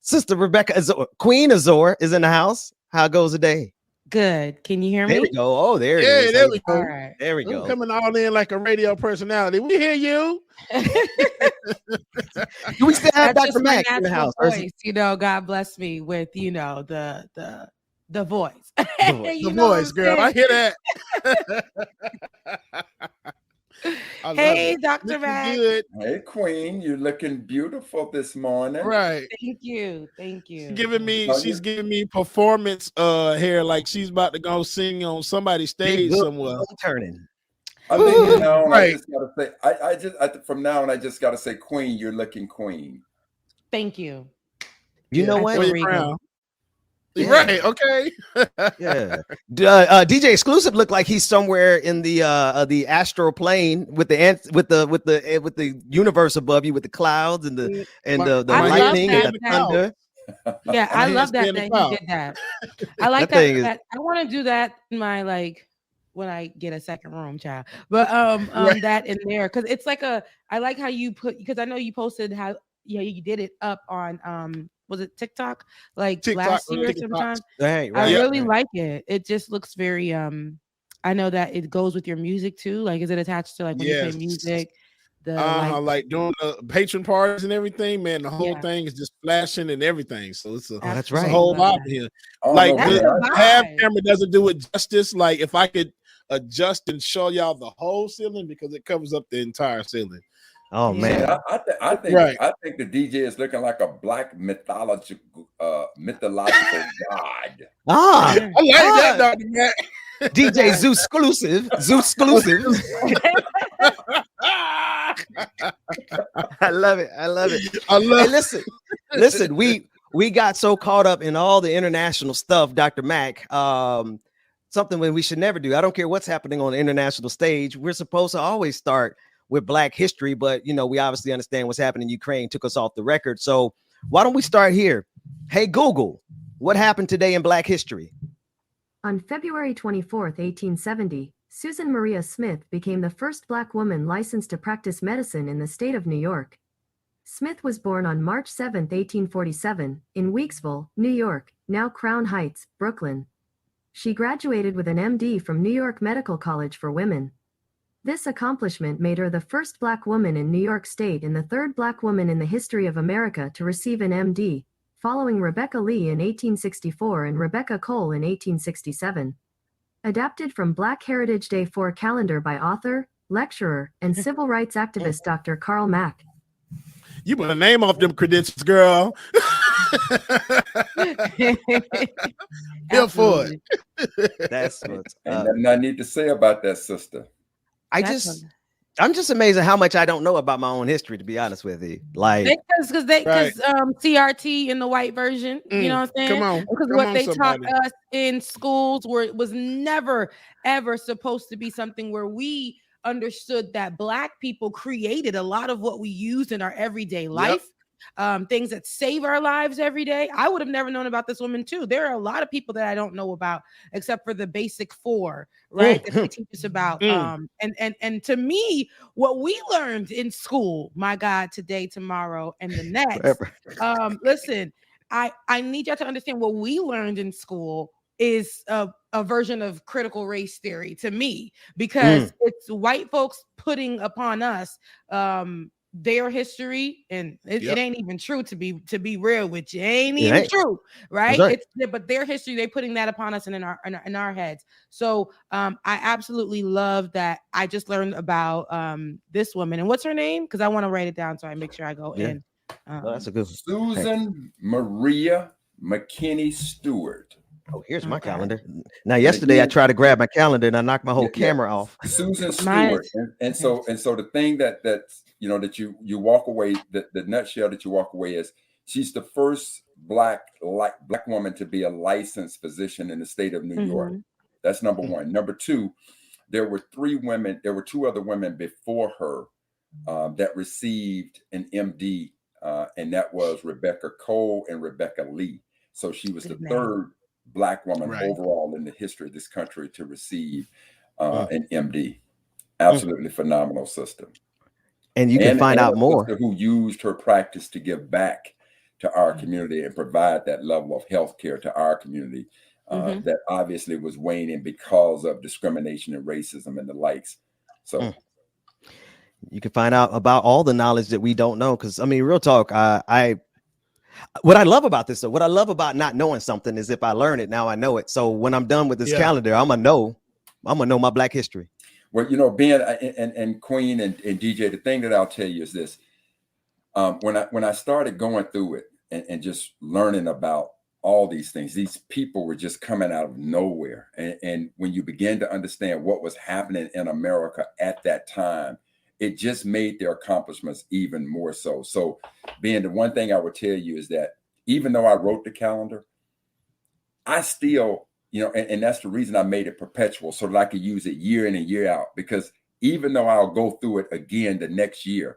Sister Rebecca Azor, Queen Azor is in the house. How goes the day? Good. Can you hear me? There we go. Oh, there it is. There we go. All right. There we go. Coming all in like a radio personality. We hear you. Do we still have That's Dr. just my Mac in the natural house? voice. You know, God bless me with, you know, the voice. The voice, girl. I hear that. Hey, Dr. Mac. Good. Hey, Queen, you're looking beautiful this morning. Right. Thank you. She's giving me performance hair, like she's about to go sing on somebody's stage somewhere. Turning. I mean, you know, right. I just gotta say, from now on, I just gotta say, Queen, you're looking queen. Thank you. You know what? Yeah. Right. Okay. Yeah. DJ exclusive looked like he's somewhere in the astral plane with the universe above you, with the clouds and the lightning and the thunder. Yeah, I love that he did that. I like that. I want to do that in my when I get a second room, child. But that in there because it's I like how you put because I know you posted how you did it up on was it TikTok last year sometime. Right. I really like it. It just looks very I know that it goes with your music too. Is it attached to when you play music? Like doing the patron parties and everything, man. The whole thing is just flashing and everything. So it's a, that's it's right. a whole vibe here. The half camera doesn't do it justice. If I could adjust and show y'all the whole ceiling because it covers up the entire ceiling. Oh man, I think the DJ is looking like a black mythological god. I like that, Dr. Matt. DJ Zeus exclusive. I love it. Hey, listen. We got so caught up in all the international stuff, Dr. Mack. Something when we should never do. I don't care what's happening on the international stage. We're supposed to always start with Black history, but we obviously understand what's happening in Ukraine took us off the record. So why don't we start here? Hey Google, what happened today in Black history? On February 24th, 1870, Susan Maria Smith became the first Black woman licensed to practice medicine in the state of New York. Smith was born on March 7, 1847, in Weeksville, New York, now Crown Heights, Brooklyn. She graduated with an MD from New York Medical College for Women. This accomplishment made her the first Black woman in New York State and the third Black woman in the history of America to receive an MD, following Rebecca Lee in 1864 and Rebecca Cole in 1867. Adapted from Black Heritage Day 4 calendar by author, lecturer, and civil rights activist Dr. Karl Mack. You put a name off them credentials, girl. Here for it. That's what's up. Nothing I need to say about that, sister. I'm just amazed at how much I don't know about my own history, to be honest with you. Because CRT in the white version, you know what I'm saying? Come on, because what they taught us in schools was never ever supposed to be something where we understood that Black people created a lot of what we use in our everyday life. Things that save our lives every day. I would have never known about this woman too. There are a lot of people that I don't know about, except for the basic four, right? That they teach us about. And to me, what we learned in school, my God, today, tomorrow, and the next. Listen, I need y'all to understand what we learned in school is a version of critical race theory to me, because it's white folks putting upon us their history, and it ain't even true to be real with you. Ain't even true, right? But their history, they putting that upon us and in our heads. So I absolutely love that. I just learned about this woman, and what's her name? Because I want to write it down so I make sure I go in. That's a good one. Susan Maria McKinney Stewart. Oh, here's my calendar. Now, yesterday I tried to grab my calendar and I knocked my whole camera off. Susan Stewart, and so the thing that you walk away, the nutshell that you walk away is she's the first black woman to be a licensed physician in the state of New York. That's number one. Number two, there were two other women before her that received an MD, and that was Rebecca Cole and Rebecca Lee. So she was the third Black woman overall in the history of this country to receive an MD. Absolutely phenomenal system. And you can find out more. Who used her practice to give back to our community and provide that level of health care to our community that obviously was waning because of discrimination and racism and the likes. So you can find out about all the knowledge that we don't know. Because I mean, real talk, what I love about this, though, what I love about not knowing something is if I learn it, now I know it. So when I'm done with this calendar, I'm gonna know my Black history. Well, being and Queen and DJ, the thing that I'll tell you is this: when I started going through it and just learning about all these things, these people were just coming out of nowhere. And when you begin to understand what was happening in America at that time, it just made their accomplishments even more so. So being the one thing I would tell you is that even though I wrote the calendar, I still, and that's the reason I made it perpetual so that I could use it year in and year out, because even though I'll go through it again the next year,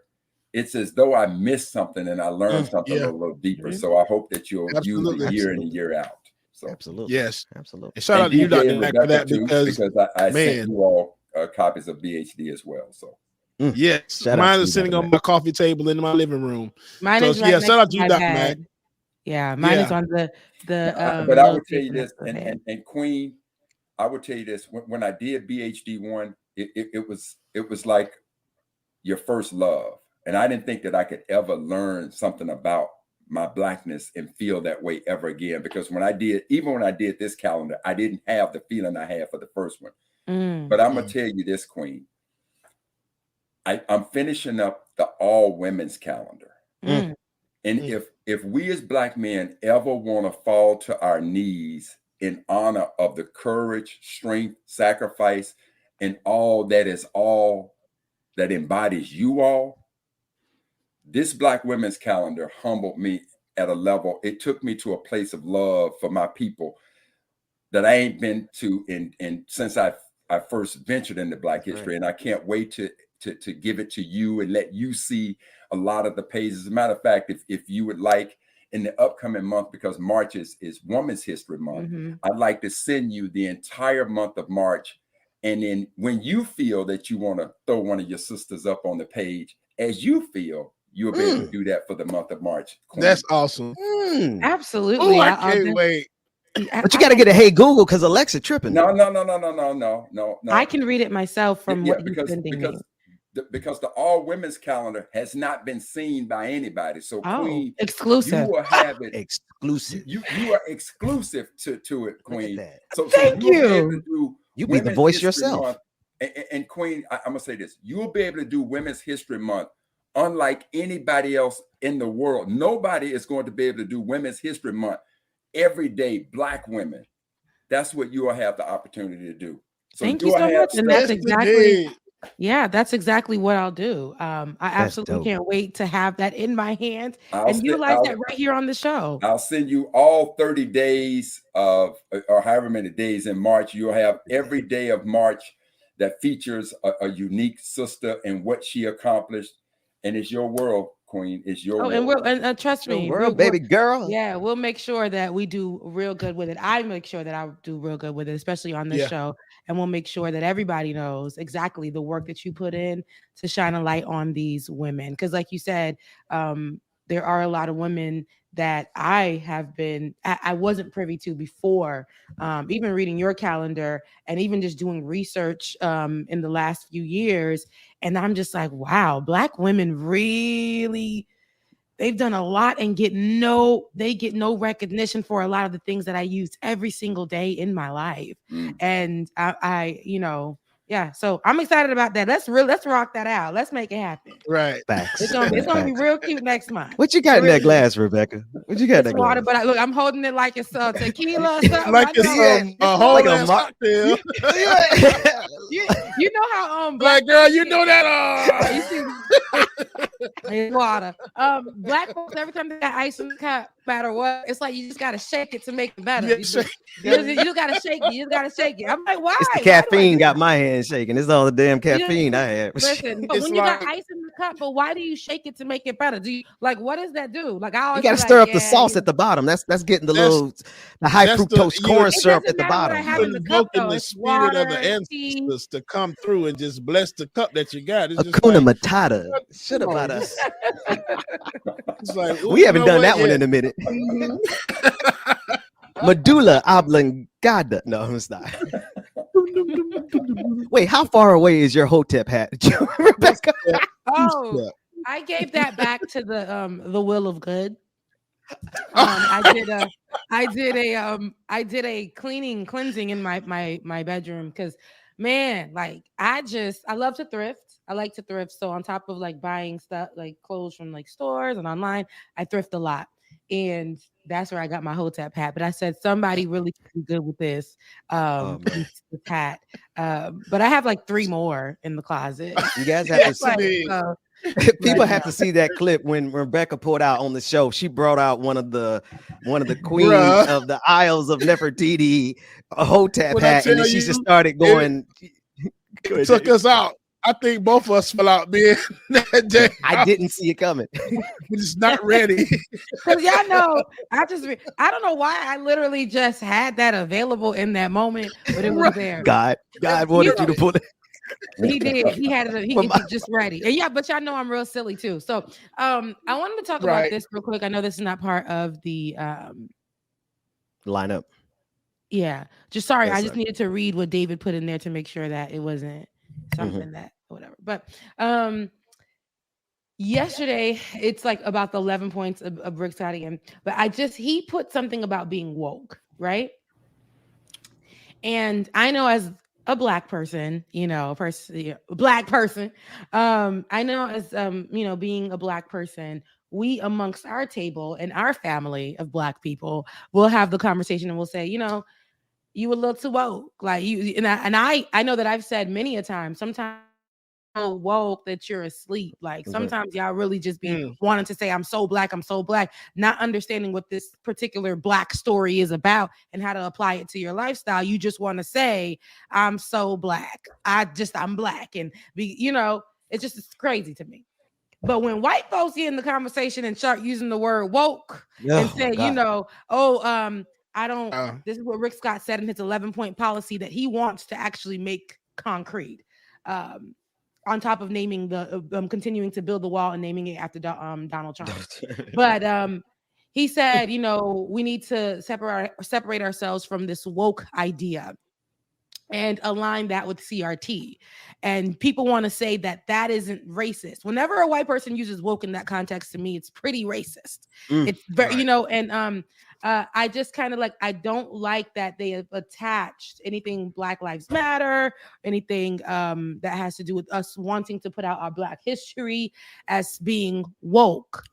it's as though I missed something and I learned something yeah. a little deeper. So I hope that you'll use Absolutely. it year in and year out. So Absolutely. Yes. Absolutely. And shout out to you, DJ Dr. and Mac, for Rebecca that too, because I man, sent you all copies of BHD as well. So yes, Shout out mine to is you, sitting Dr. on Mac. my coffee table in my living room. Mine So is right yeah, next shout out to to you, my Dr. Mac. bed. Yeah, mine is on the but I little would tell you table this, next to the bed. and Queen, I would tell you this: when I did BHD 1, it was like your first love, and I didn't think that I could ever learn something about my Blackness and feel that way ever again. Because when I did this calendar, I didn't have the feeling I had for the first one. But I'm gonna tell you this, Queen. I'm finishing up the all women's calendar. And if we as Black men ever want to fall to our knees in honor of the courage, strength, sacrifice, and all that embodies you all, this Black women's calendar humbled me at a level. It took me to a place of love for my people that I ain't been to in since I first ventured into Black history. And I can't wait to give it to you and let you see a lot of the pages. As a matter of fact, if you would like, in the upcoming month, because March is Women's History Month, I'd like to send you the entire month of March. And then when you feel that you want to throw one of your sisters up on the page, as you feel, you'll be able to do that for the month of March. Queen. That's awesome. Absolutely. Oh, I can't wait. But you got to get a Hey Google because Alexa tripping. No. I can read it myself from what you're sending me. Because the all women's calendar has not been seen by anybody. So Queen, exclusive. You will have it exclusive. You are exclusive to it, Queen. So thank you. You be the voice yourself. Month, and Queen, I'm gonna say this: you'll be able to do Women's History Month unlike anybody else in the world. Nobody is going to be able to do Women's History Month every day. Black women. That's what you will have the opportunity to do. So thank you so much, and that's exactly. Yeah, that's exactly what I'll do. I absolutely can't wait to have that in my hand and utilize that right here on the show. I'll send you all 30 days of, or however many days in March. You'll have every day of March that features a unique sister and what she accomplished. And it's your world, Queen. It's your world. And trust me, world, baby girl. Yeah, we'll make sure that we do real good with it. I make sure that I do real good with it, especially on this show. And we'll make sure that everybody knows exactly the work that you put in to shine a light on these women. Because like you said, there are a lot of women that I wasn't privy to before, even reading your calendar and even just doing research in the last few years. And I'm just like, wow, Black women really, they've done a lot and get no recognition for a lot of the things that I use every single day in my life. And so I'm excited about that. Let's rock that out. Let's make it happen. Right. Facts. It's gonna be real cute next month. What you got in that glass, Rebecca? What you got in that water, glass? but I'm holding it like it's tequila or something. Like it's a whole cocktail. You know how Black girl, you know that it's water. Black folks, every time they got ice in the cup, no matter what, it's like you just gotta shake it to make it better. You just gotta shake it. You just gotta shake it. I'm like, why? It's the caffeine got my hand shaking. It's all the damn caffeine I have. Listen, but when you got ice in the cup, but why do you shake it to make it better? Do you what does that do? Like I always you gotta stir up the sauce at the bottom. That's getting the high fructose corn syrup at the bottom. Invoking the spirit of the ancestors to come through and just bless the cup that you got. It's Hakuna Matata. Should have bought us. Like, we haven't done that one in a minute. Medulla oblongata. No, it's not. Wait, how far away is your Hotep hat, Rebecca? Oh, I gave that back to the Will of Good. I did a cleansing in my bedroom because man, I love to thrift. I like to thrift. So on top of buying stuff like clothes from stores and online, I thrift a lot. And that's where I got my Hotep hat. But I said somebody really could be good with this hat. But I have 3 more in the closet. You guys have to see. People have to see that clip when Rebecca pulled out on the show. She brought out one of the queens of the Isles of Nefertiti, a Hotep hat, and then she just started going. It took us out. I think both of us fell out, man. That day. I didn't see it coming. We're just not ready. Because y'all know, I don't know why I literally just had that available in that moment, but it was there. God wanted you to pull it. He did. He had it. He was just ready. And yeah, but y'all know I'm real silly too. So I wanted to talk about this real quick. I know this is not part of the lineup. Yeah. Just sorry. Yes, I just sir. needed to read what David put in there to make sure that it wasn't something that whatever. But yesterday, it's like about the 11 points of Rick Scotty. But he put something about being woke, right? And I know as a black person, black person, I know as, being a black person, we amongst our table and our family of black people will have the conversation and we'll say, you a little too woke. Like you, and I know that I've said many a time, sometimes so woke that you're asleep. Like sometimes y'all really just be wanting to say, I'm so black, not understanding what this particular black story is about and how to apply it to your lifestyle. You just want to say, I'm so black. I'm black. And it's crazy to me. But when white folks get in the conversation and start using the word woke and say, this is what Rick Scott said in his 11-point policy that he wants to actually make concrete. On top of naming continuing to build the wall and naming it after Donald Trump. But he said, we need to separate ourselves from this woke idea and align that with CRT. And people want to say that isn't racist. Whenever a white person uses woke in that context, to me, it's pretty racist. It's very, I just kind of I don't like that they have attached anything Black Lives Matter, anything that has to do with us wanting to put out our Black history as being woke.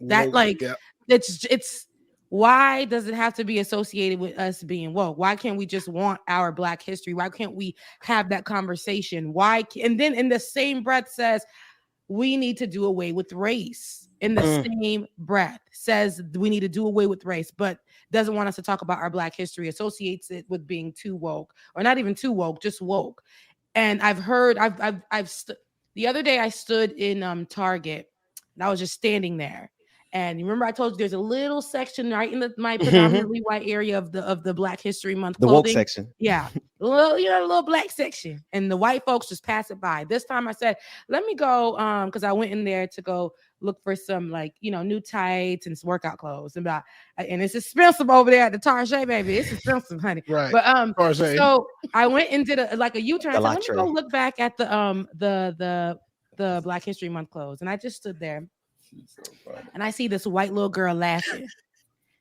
It's why does it have to be associated with us being woke? Why can't we just want our Black history? Why can't we have that conversation? And then in the same breath says, we need to do away with race. In the same breath says we need to do away with race, but doesn't want us to talk about our Black history, associates it with being too woke, or not even too woke, just woke. And I've heard, the other day I stood in Target and I was just standing there. And remember, I told you there's a little section right in my predominantly white area of the Black History Month the clothing. woke section. Yeah, a little black section, and the white folks just pass it by. This time I said, let me go, because I went in there to go look for some new tights and some workout clothes, and it's expensive over there at the Target, baby. It's expensive, honey. Right. But so I went and did a U-turn. I said, let me go look back at the Black History Month clothes, and I just stood there. And I see this white little girl laughing.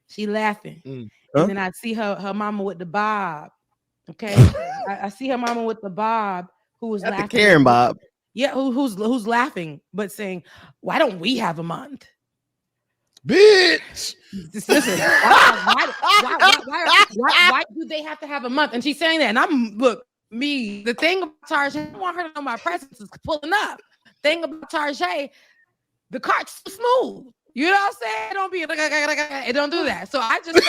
She laughing. And then I see her mama with the bob. Okay. I see her mama with the bob who was laughing. The Karen Bob. Yeah, who's laughing, but saying, why don't we have a month? Bitch. Listen, why do they have to have a month? And she's saying that. And the thing about Tarjay, I want her to know my presence is pulling up. Thing about Tarjay, the cart's smooth. You know what I'm saying? It don't do that. So I just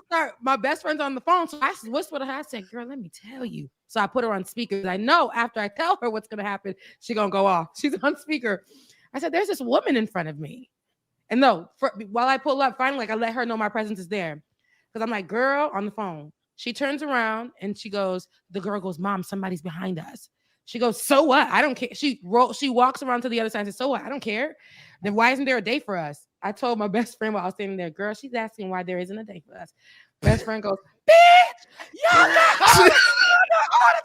start, my best friend's on the phone. So I whispered to her. I said, girl, let me tell you. So I put her on speaker. I know after I tell her what's going to happen, she's going to go off. She's on speaker. I said, there's this woman in front of me. And while I pull up, finally, I let her know my presence is there. Because I'm like, girl, on the phone. She turns around and the girl goes, Mom, somebody's behind us. She goes, so what? I don't care. She walks around to the other side and says, so what? I don't care. Then why isn't there a day for us? I told my best friend while I was standing there, girl, she's asking why there isn't a day for us. Best friend goes, bitch, y'all not all the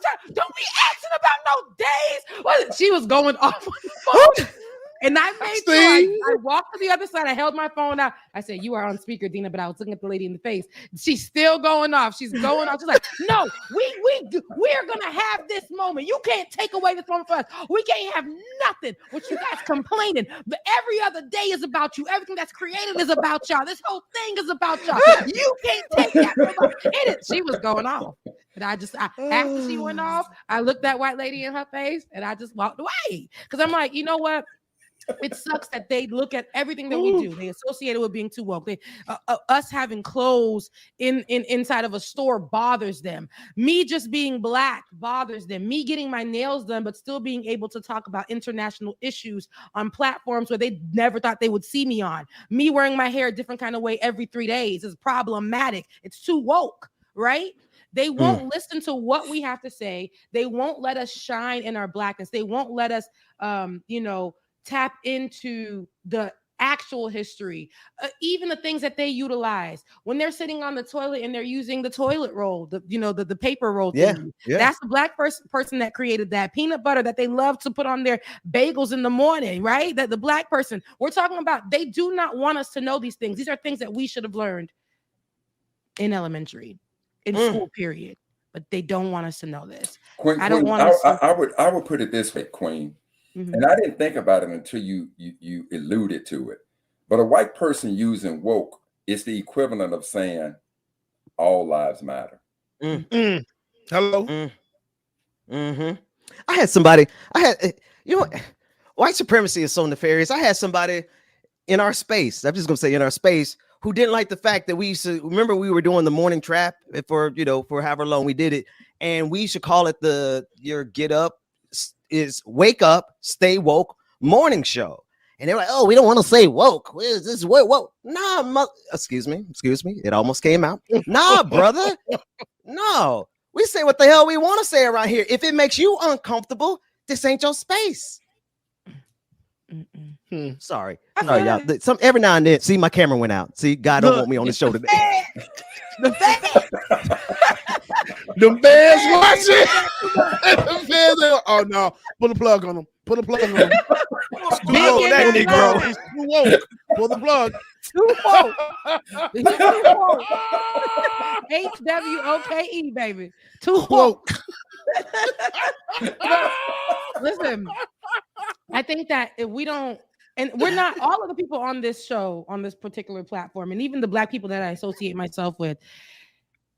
time. Don't be asking about no days. She was going off on the phone. And I made sure I walked to the other side. I held my phone out. I said, you are on speaker, Dina, but I was looking at the lady in the face. She's still going off. She's going off. She's like, no, we're going to have this moment. You can't take away this moment from us. We can't have nothing with you guys complaining. But every other day is about you. Everything that's created is about y'all. This whole thing is about y'all. You can't take that. She was going off. And after she went off, I looked that white lady in her face and I just walked away. Because I'm like, you know what? It sucks that they look at everything that we do. They associate it with being too woke. Us having clothes inside of a store bothers them. Me just being black bothers them. Me getting my nails done, but still being able to talk about international issues on platforms where they never thought they would see me on. Me wearing my hair a different kind of way every 3 days is problematic. It's too woke, right? They won't listen to what we have to say. They won't let us shine in our blackness. They won't let us, tap into the actual history, even the things that they utilize when they're sitting on the toilet and they're using the toilet roll, the paper roll thing. That's the black person that created that. Peanut butter that they love to put on their bagels in the morning, right? That the black person we're talking about, they do not want us to know these things. These are things that we should have learned in elementary, in school, period. But they don't want us to know this. Queen, I don't want us I would put it this way, Queen. And I didn't think about it until you alluded to it. But a white person using woke is the equivalent of saying all lives matter. Hello. I had white supremacy is so nefarious. I had somebody in our space, I'm just gonna say in our space, who didn't like the fact that we used to remember we were doing the morning trap for however long we did it, and we should call it your get up is wake up, stay woke morning show. And they're like, oh, we don't want to say woke. What is this? Woke? Nah, excuse me. It almost came out. Nah, brother. No, we say what the hell we want to say around here. If it makes you uncomfortable, this ain't your space. Sorry, y'all. Every now and then, see, my camera went out. See, God don't want me on the show today. The fans watching. The fans are, oh no, put a plug on them. Put a plug on them. It's too woke, that Negro. It's too woke. Pull the plug. Too woke. HWOKE, baby. Too woke. Listen, I think that if we don't, and we're not, all of the people on this show, on this particular platform, and even the black people that I associate myself with,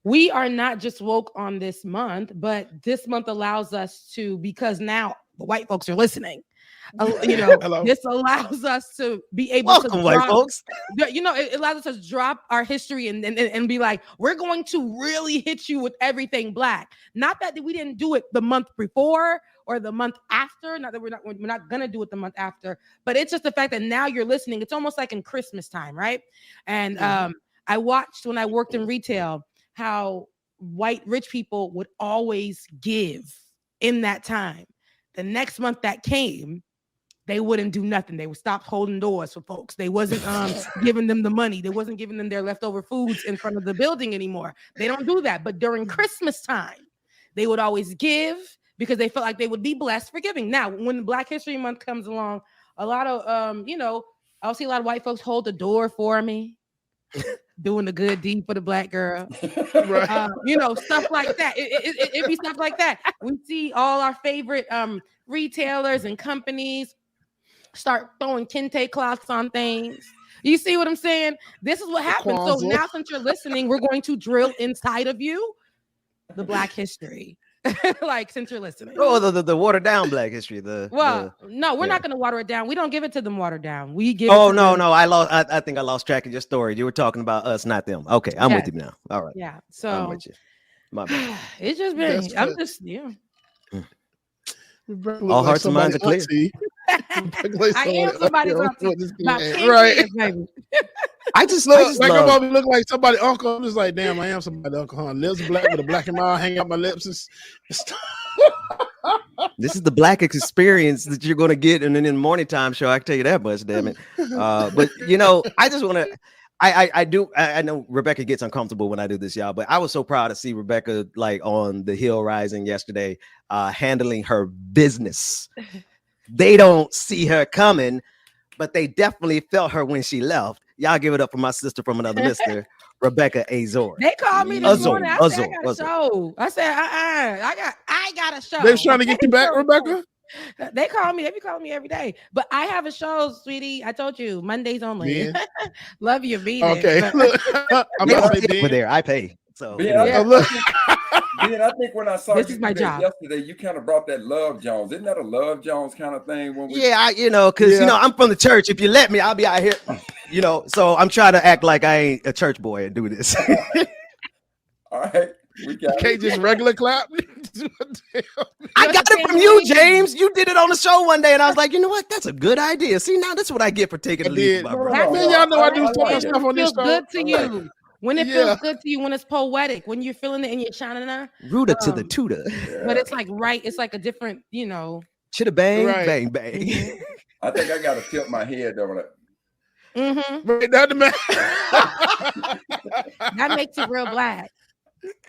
we are not just woke on this month, but this month allows us to, because now the white folks are listening. This allows us to be able to drop, white folks. It allows us to drop our history and be like, we're going to really hit you with everything black. Not that we didn't do it the month before or the month after. Not that we're not gonna do it the month after, but it's just the fact that now you're listening. It's almost like in Christmas time, right? And I watched when I worked in retail how white rich people would always give in that time. The next month that came, they wouldn't do nothing. They would stop holding doors for folks. They wasn't giving them the money. They wasn't giving them their leftover foods in front of the building anymore. They don't do that. But during Christmas time, they would always give because they felt like they would be blessed for giving. Now, when Black History Month comes along, a lot of, I'll see a lot of white folks hold the door for me, doing the good deed for the black girl. Right. Stuff like that. It be stuff like that. We see all our favorite retailers and companies start throwing kente cloths on things. You see what I'm saying? This is what happens. So now, since you're listening, we're going to drill inside of you the Black history. Since you're listening. Oh, the watered down Black history. No, we're not going to water it down. We don't give it to them watered down. We give. Oh, no. I think I lost track of your story. You were talking about us, not them. Okay, I'm with you now. All right. Yeah. So I'm with you. My bad. It's just been. I'm just all hearts and minds are clear. I am somebody's auntie. Right. I just I'm about to look like somebody uncle. I'm just like, damn, I am somebody uncle. Huh? Lips black with a black and mild, hang out my lips. This is the black experience that you're going to get in the morning time show. I can tell you that much, damn it. But I just want to. I know Rebecca gets uncomfortable when I do this, y'all, but I was so proud to see Rebecca on the Hill Rising yesterday, handling her business. They don't see her coming, but they definitely felt her when she left. Y'all give it up for my sister from another mister, Rebecca Azor. They called me this morning. I said, I got a show. I said, I got a show. They're trying to get you back, Rebecca? They call me. They be calling me every day. But I have a show, sweetie. I told you, Mondays only. Yeah. Love you, be there. Okay. I'm over there. I pay. So look, Ben, I think when I saw This you is my do that job. yesterday, you kind of brought that Love Jones. Isn't that a Love Jones kind of thing? When we... Yeah, because I'm from the church. If you let me, I'll be out here. So I'm trying to act like I ain't a church boy and do this. All right, we got can't just regular clap. I got it from you, James. You did it on the show one day, and I was like, you know what? That's a good idea. See, now that's what I get for taking the lead. Man, y'all know I do stuff on this feels show. good to you. When it feels good to you, when it's poetic, when you're feeling it and you're shining on. Rooter to the tutor. But it's like it's like a different, Chitty bang, Right. bang, bang. I think I got to tilt my head over Mm-hmm. Right, that makes it real black.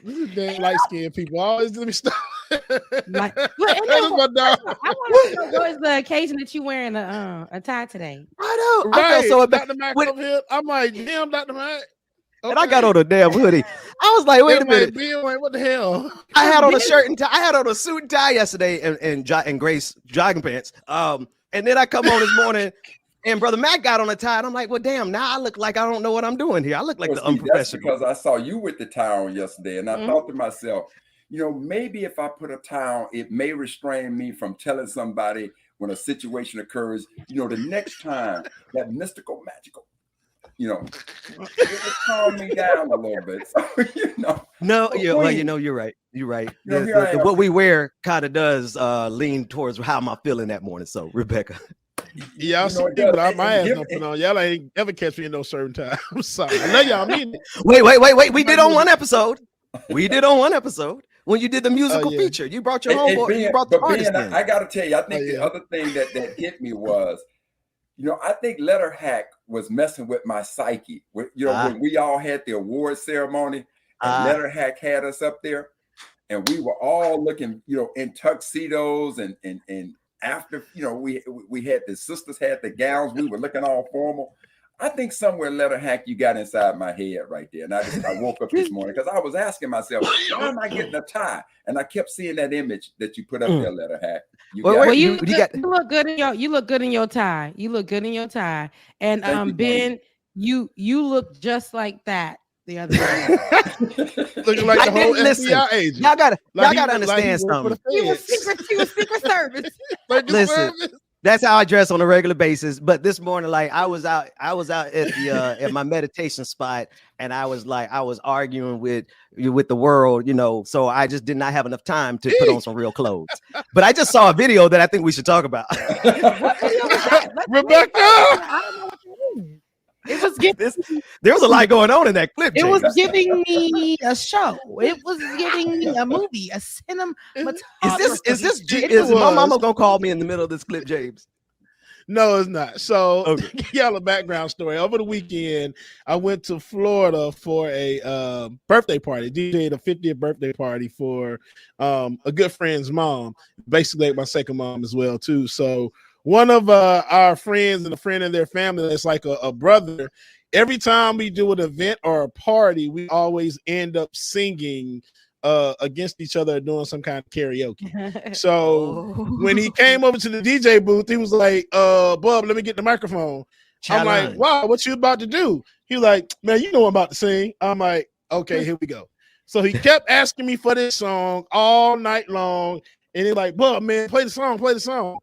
This is damn light skinned people. Always let me stop. Like, That is my dog. I want to know what is the occasion that you wearing a tie today? I know. Right. I feel so Dr. Mac over here. I'm like, damn, Dr. Mac. Okay. And I got on a damn hoodie. I was like, wait a minute. What the hell? I had on a shirt and tie. I had on a suit and tie yesterday and Grace jogging pants. And then I come on this morning and Brother Mac got on a tie. And I'm like, well, damn, now I look like I don't know what I'm doing here. I look like the unprofessional. That's because I saw you with the tie on yesterday. And I thought to myself, maybe if I put a tie on, it may restrain me from telling somebody when a situation occurs, the next time that mystical, magical, it calmed me down a little bit. So, No, you're right. You're right. What we wear kind of does lean towards how am I feeling that morning. So, Rebecca. Yeah, but my ass don't put on. Y'all ain't ever catch me in no certain time. I'm sorry. I know y'all mean it. Wait. We did on one episode. When you did the musical feature. You brought your homeboy. You brought the artist in. I got to tell you, I think the other thing that hit me was, I think Letter Hack was messing with my psyche. When we all had the award ceremony, and Letter Hack had us up there, and we were all looking, in tuxedos and after, we had the sisters had the gowns, we were looking all formal. I think somewhere Letter Hack, you got inside my head right there. And I woke up this morning because I was asking myself, why am I getting a tie? And I kept seeing that image that you put up there, Letter Hack. You look good in your tie. You look good in your tie. And Ben, you look just like that the other day. Looking like the whole FBI agent. Y'all gotta understand something. He was Secret Service. Listen. That's how I dress on a regular basis. But this morning, like I was out at the at my meditation spot, and I was arguing with the world, so I just did not have enough time to put on some real clothes. But I just saw a video that I think we should talk about. Rebecca, I don't know what you mean. It was there was a lot going on in that clip. It was giving me a show. It was giving me a movie, a cinema. Is my mama gonna call me in the middle of this clip, James? No, it's not. So, y'all a background story. Over the weekend, I went to Florida for a birthday party. DJ'd a 50th birthday party for a good friend's mom, basically my second mom as well too. So one of our friends and a friend of their family that's like a brother, every time we do an event or a party, we always end up singing against each other, doing some kind of karaoke. So when he came over to the DJ booth, he was like, Bub, let me get the microphone. Challenge. I'm like, wow, what you about to do? He was like, man, you know I'm about to sing. I'm like, okay, here we go. So he kept asking me for this song all night long. And he's like, Bub, man, play the song.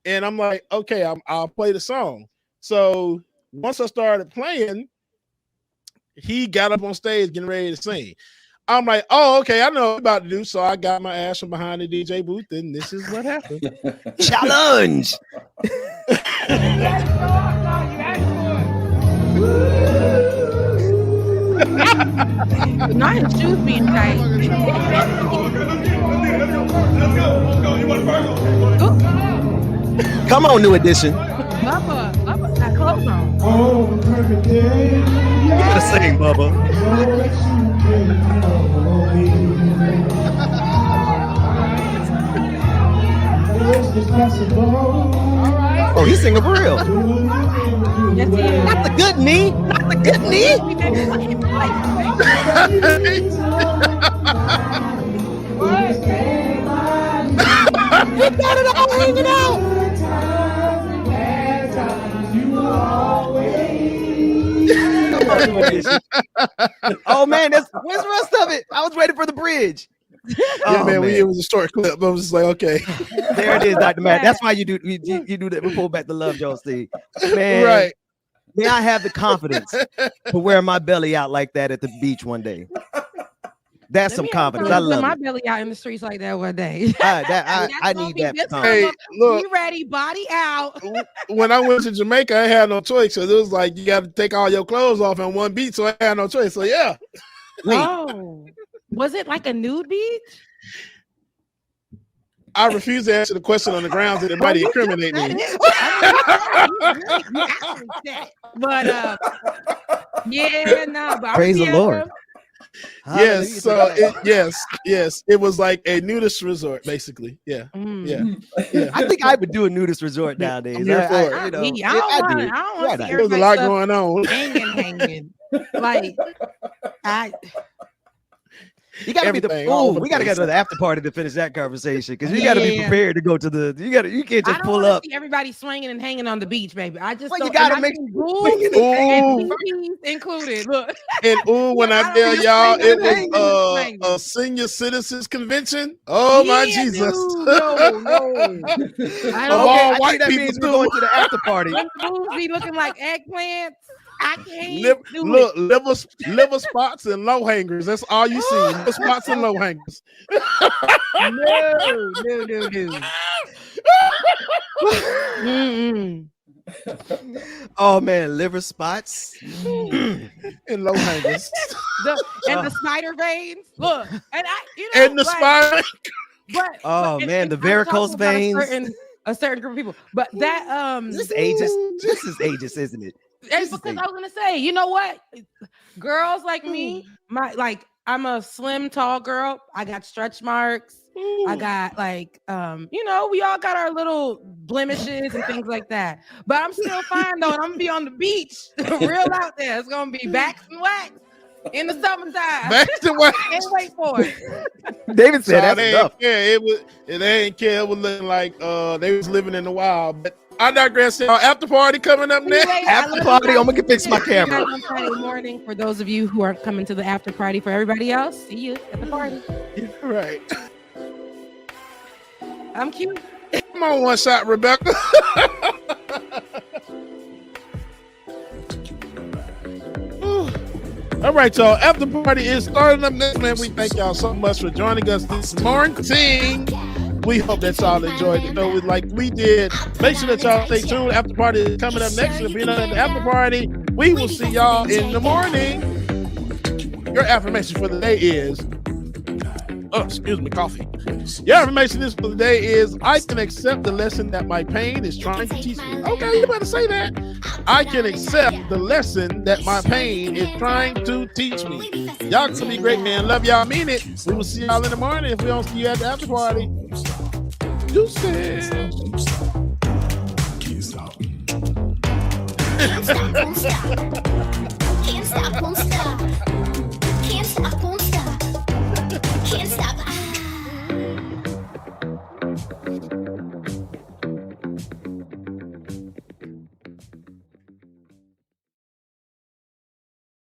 And I'm like, okay, I'll play the song. So once I started playing, he got up on stage getting ready to sing. I'm like, oh, okay, I know what I'm about to do. So I got my ass from behind the DJ booth, and this is what happened. Challenge. Not his shoes being tight. Come on, New Edition. Bubba got clothes on. You gotta sing, Bubba. Oh, he's singing for real. Yes, he is. Not the good knee. Not the good knee. We got it all hanging out. Oh man, where's the rest of it? I was waiting for the bridge. Yeah, man, it was a short clip. I was just like, okay. There it is, Dr. Matt. That's why you do that. We pull back the love, Joe Steve. Man, Right. May I have the confidence to wear my belly out like that at the beach one day? That's some confidence. I love my it. belly out in the streets like that one day. I need that. Hey, look, be ready, body out. when I went to Jamaica, I had no choice. So it was like you got to take all your clothes off in one beach. So I had no choice. So yeah. Oh, was it like a nude beach? I refuse to answer the question on the grounds that it might incriminate me. But yeah, no. But praise the Lord. Yes, so yes, it was like a nudist resort, basically. Yeah, yeah. I think I would do a nudist resort nowadays. I'm here for it. I don't want to see There's a lot going on. Hanging. Like you gotta be we gotta get to the after party to finish that conversation because you gotta be prepared to go to the. You can't just pull up. See everybody swinging and hanging on the beach, baby. I just you gotta make included. Look, and when I tell y'all, it was a senior citizens convention. Oh my Jesus! No. All white people means we're going to the after party. Booze be looking like eggplants. I can't look, liver spots and low hangers. That's all you see. Liver spots and low hangers. No. Oh man, liver spots and low hangers. The spider veins. Look, and the spine. But man, the varicose veins. A certain group of people. But that this is ageist, isn't it? It's because I was gonna say, you know what? Girls like me, I'm a slim, tall girl. I got stretch marks. I got we all got our little blemishes and things like that. But I'm still fine though, and I'm gonna be on the beach, real out there. It's gonna be backs and wax in the summertime. Backs and wax. Can't wait for it. David said that's enough. Yeah, they ain't care. It was looking like they was living in the wild. But I digress. After party coming up next. After party, I'm gonna fix my camera. On Friday morning for those of you who are coming to the after party. For everybody else, see you at the party. Right. I'm cute. Come on, one shot, Rebecca. All right, y'all. After party is starting up next, man. We thank y'all so much for joining us this morning. We hope that y'all enjoyed it. Like we did. Make sure that y'all stay tuned. After party is coming up next. If you're not at the after party, we will see y'all in the morning. Your affirmation for the day is, coffee. Your affirmation for the day is, I can accept the lesson that my pain is trying to teach me. Okay, you better say that. I can accept the lesson that my pain is trying to teach me. Y'all can be great, man. Love y'all. Mean it. We will see y'all in the morning if we don't see you at the after party. Deuces. Can't stop, won't stop. Can't stop, won't stop.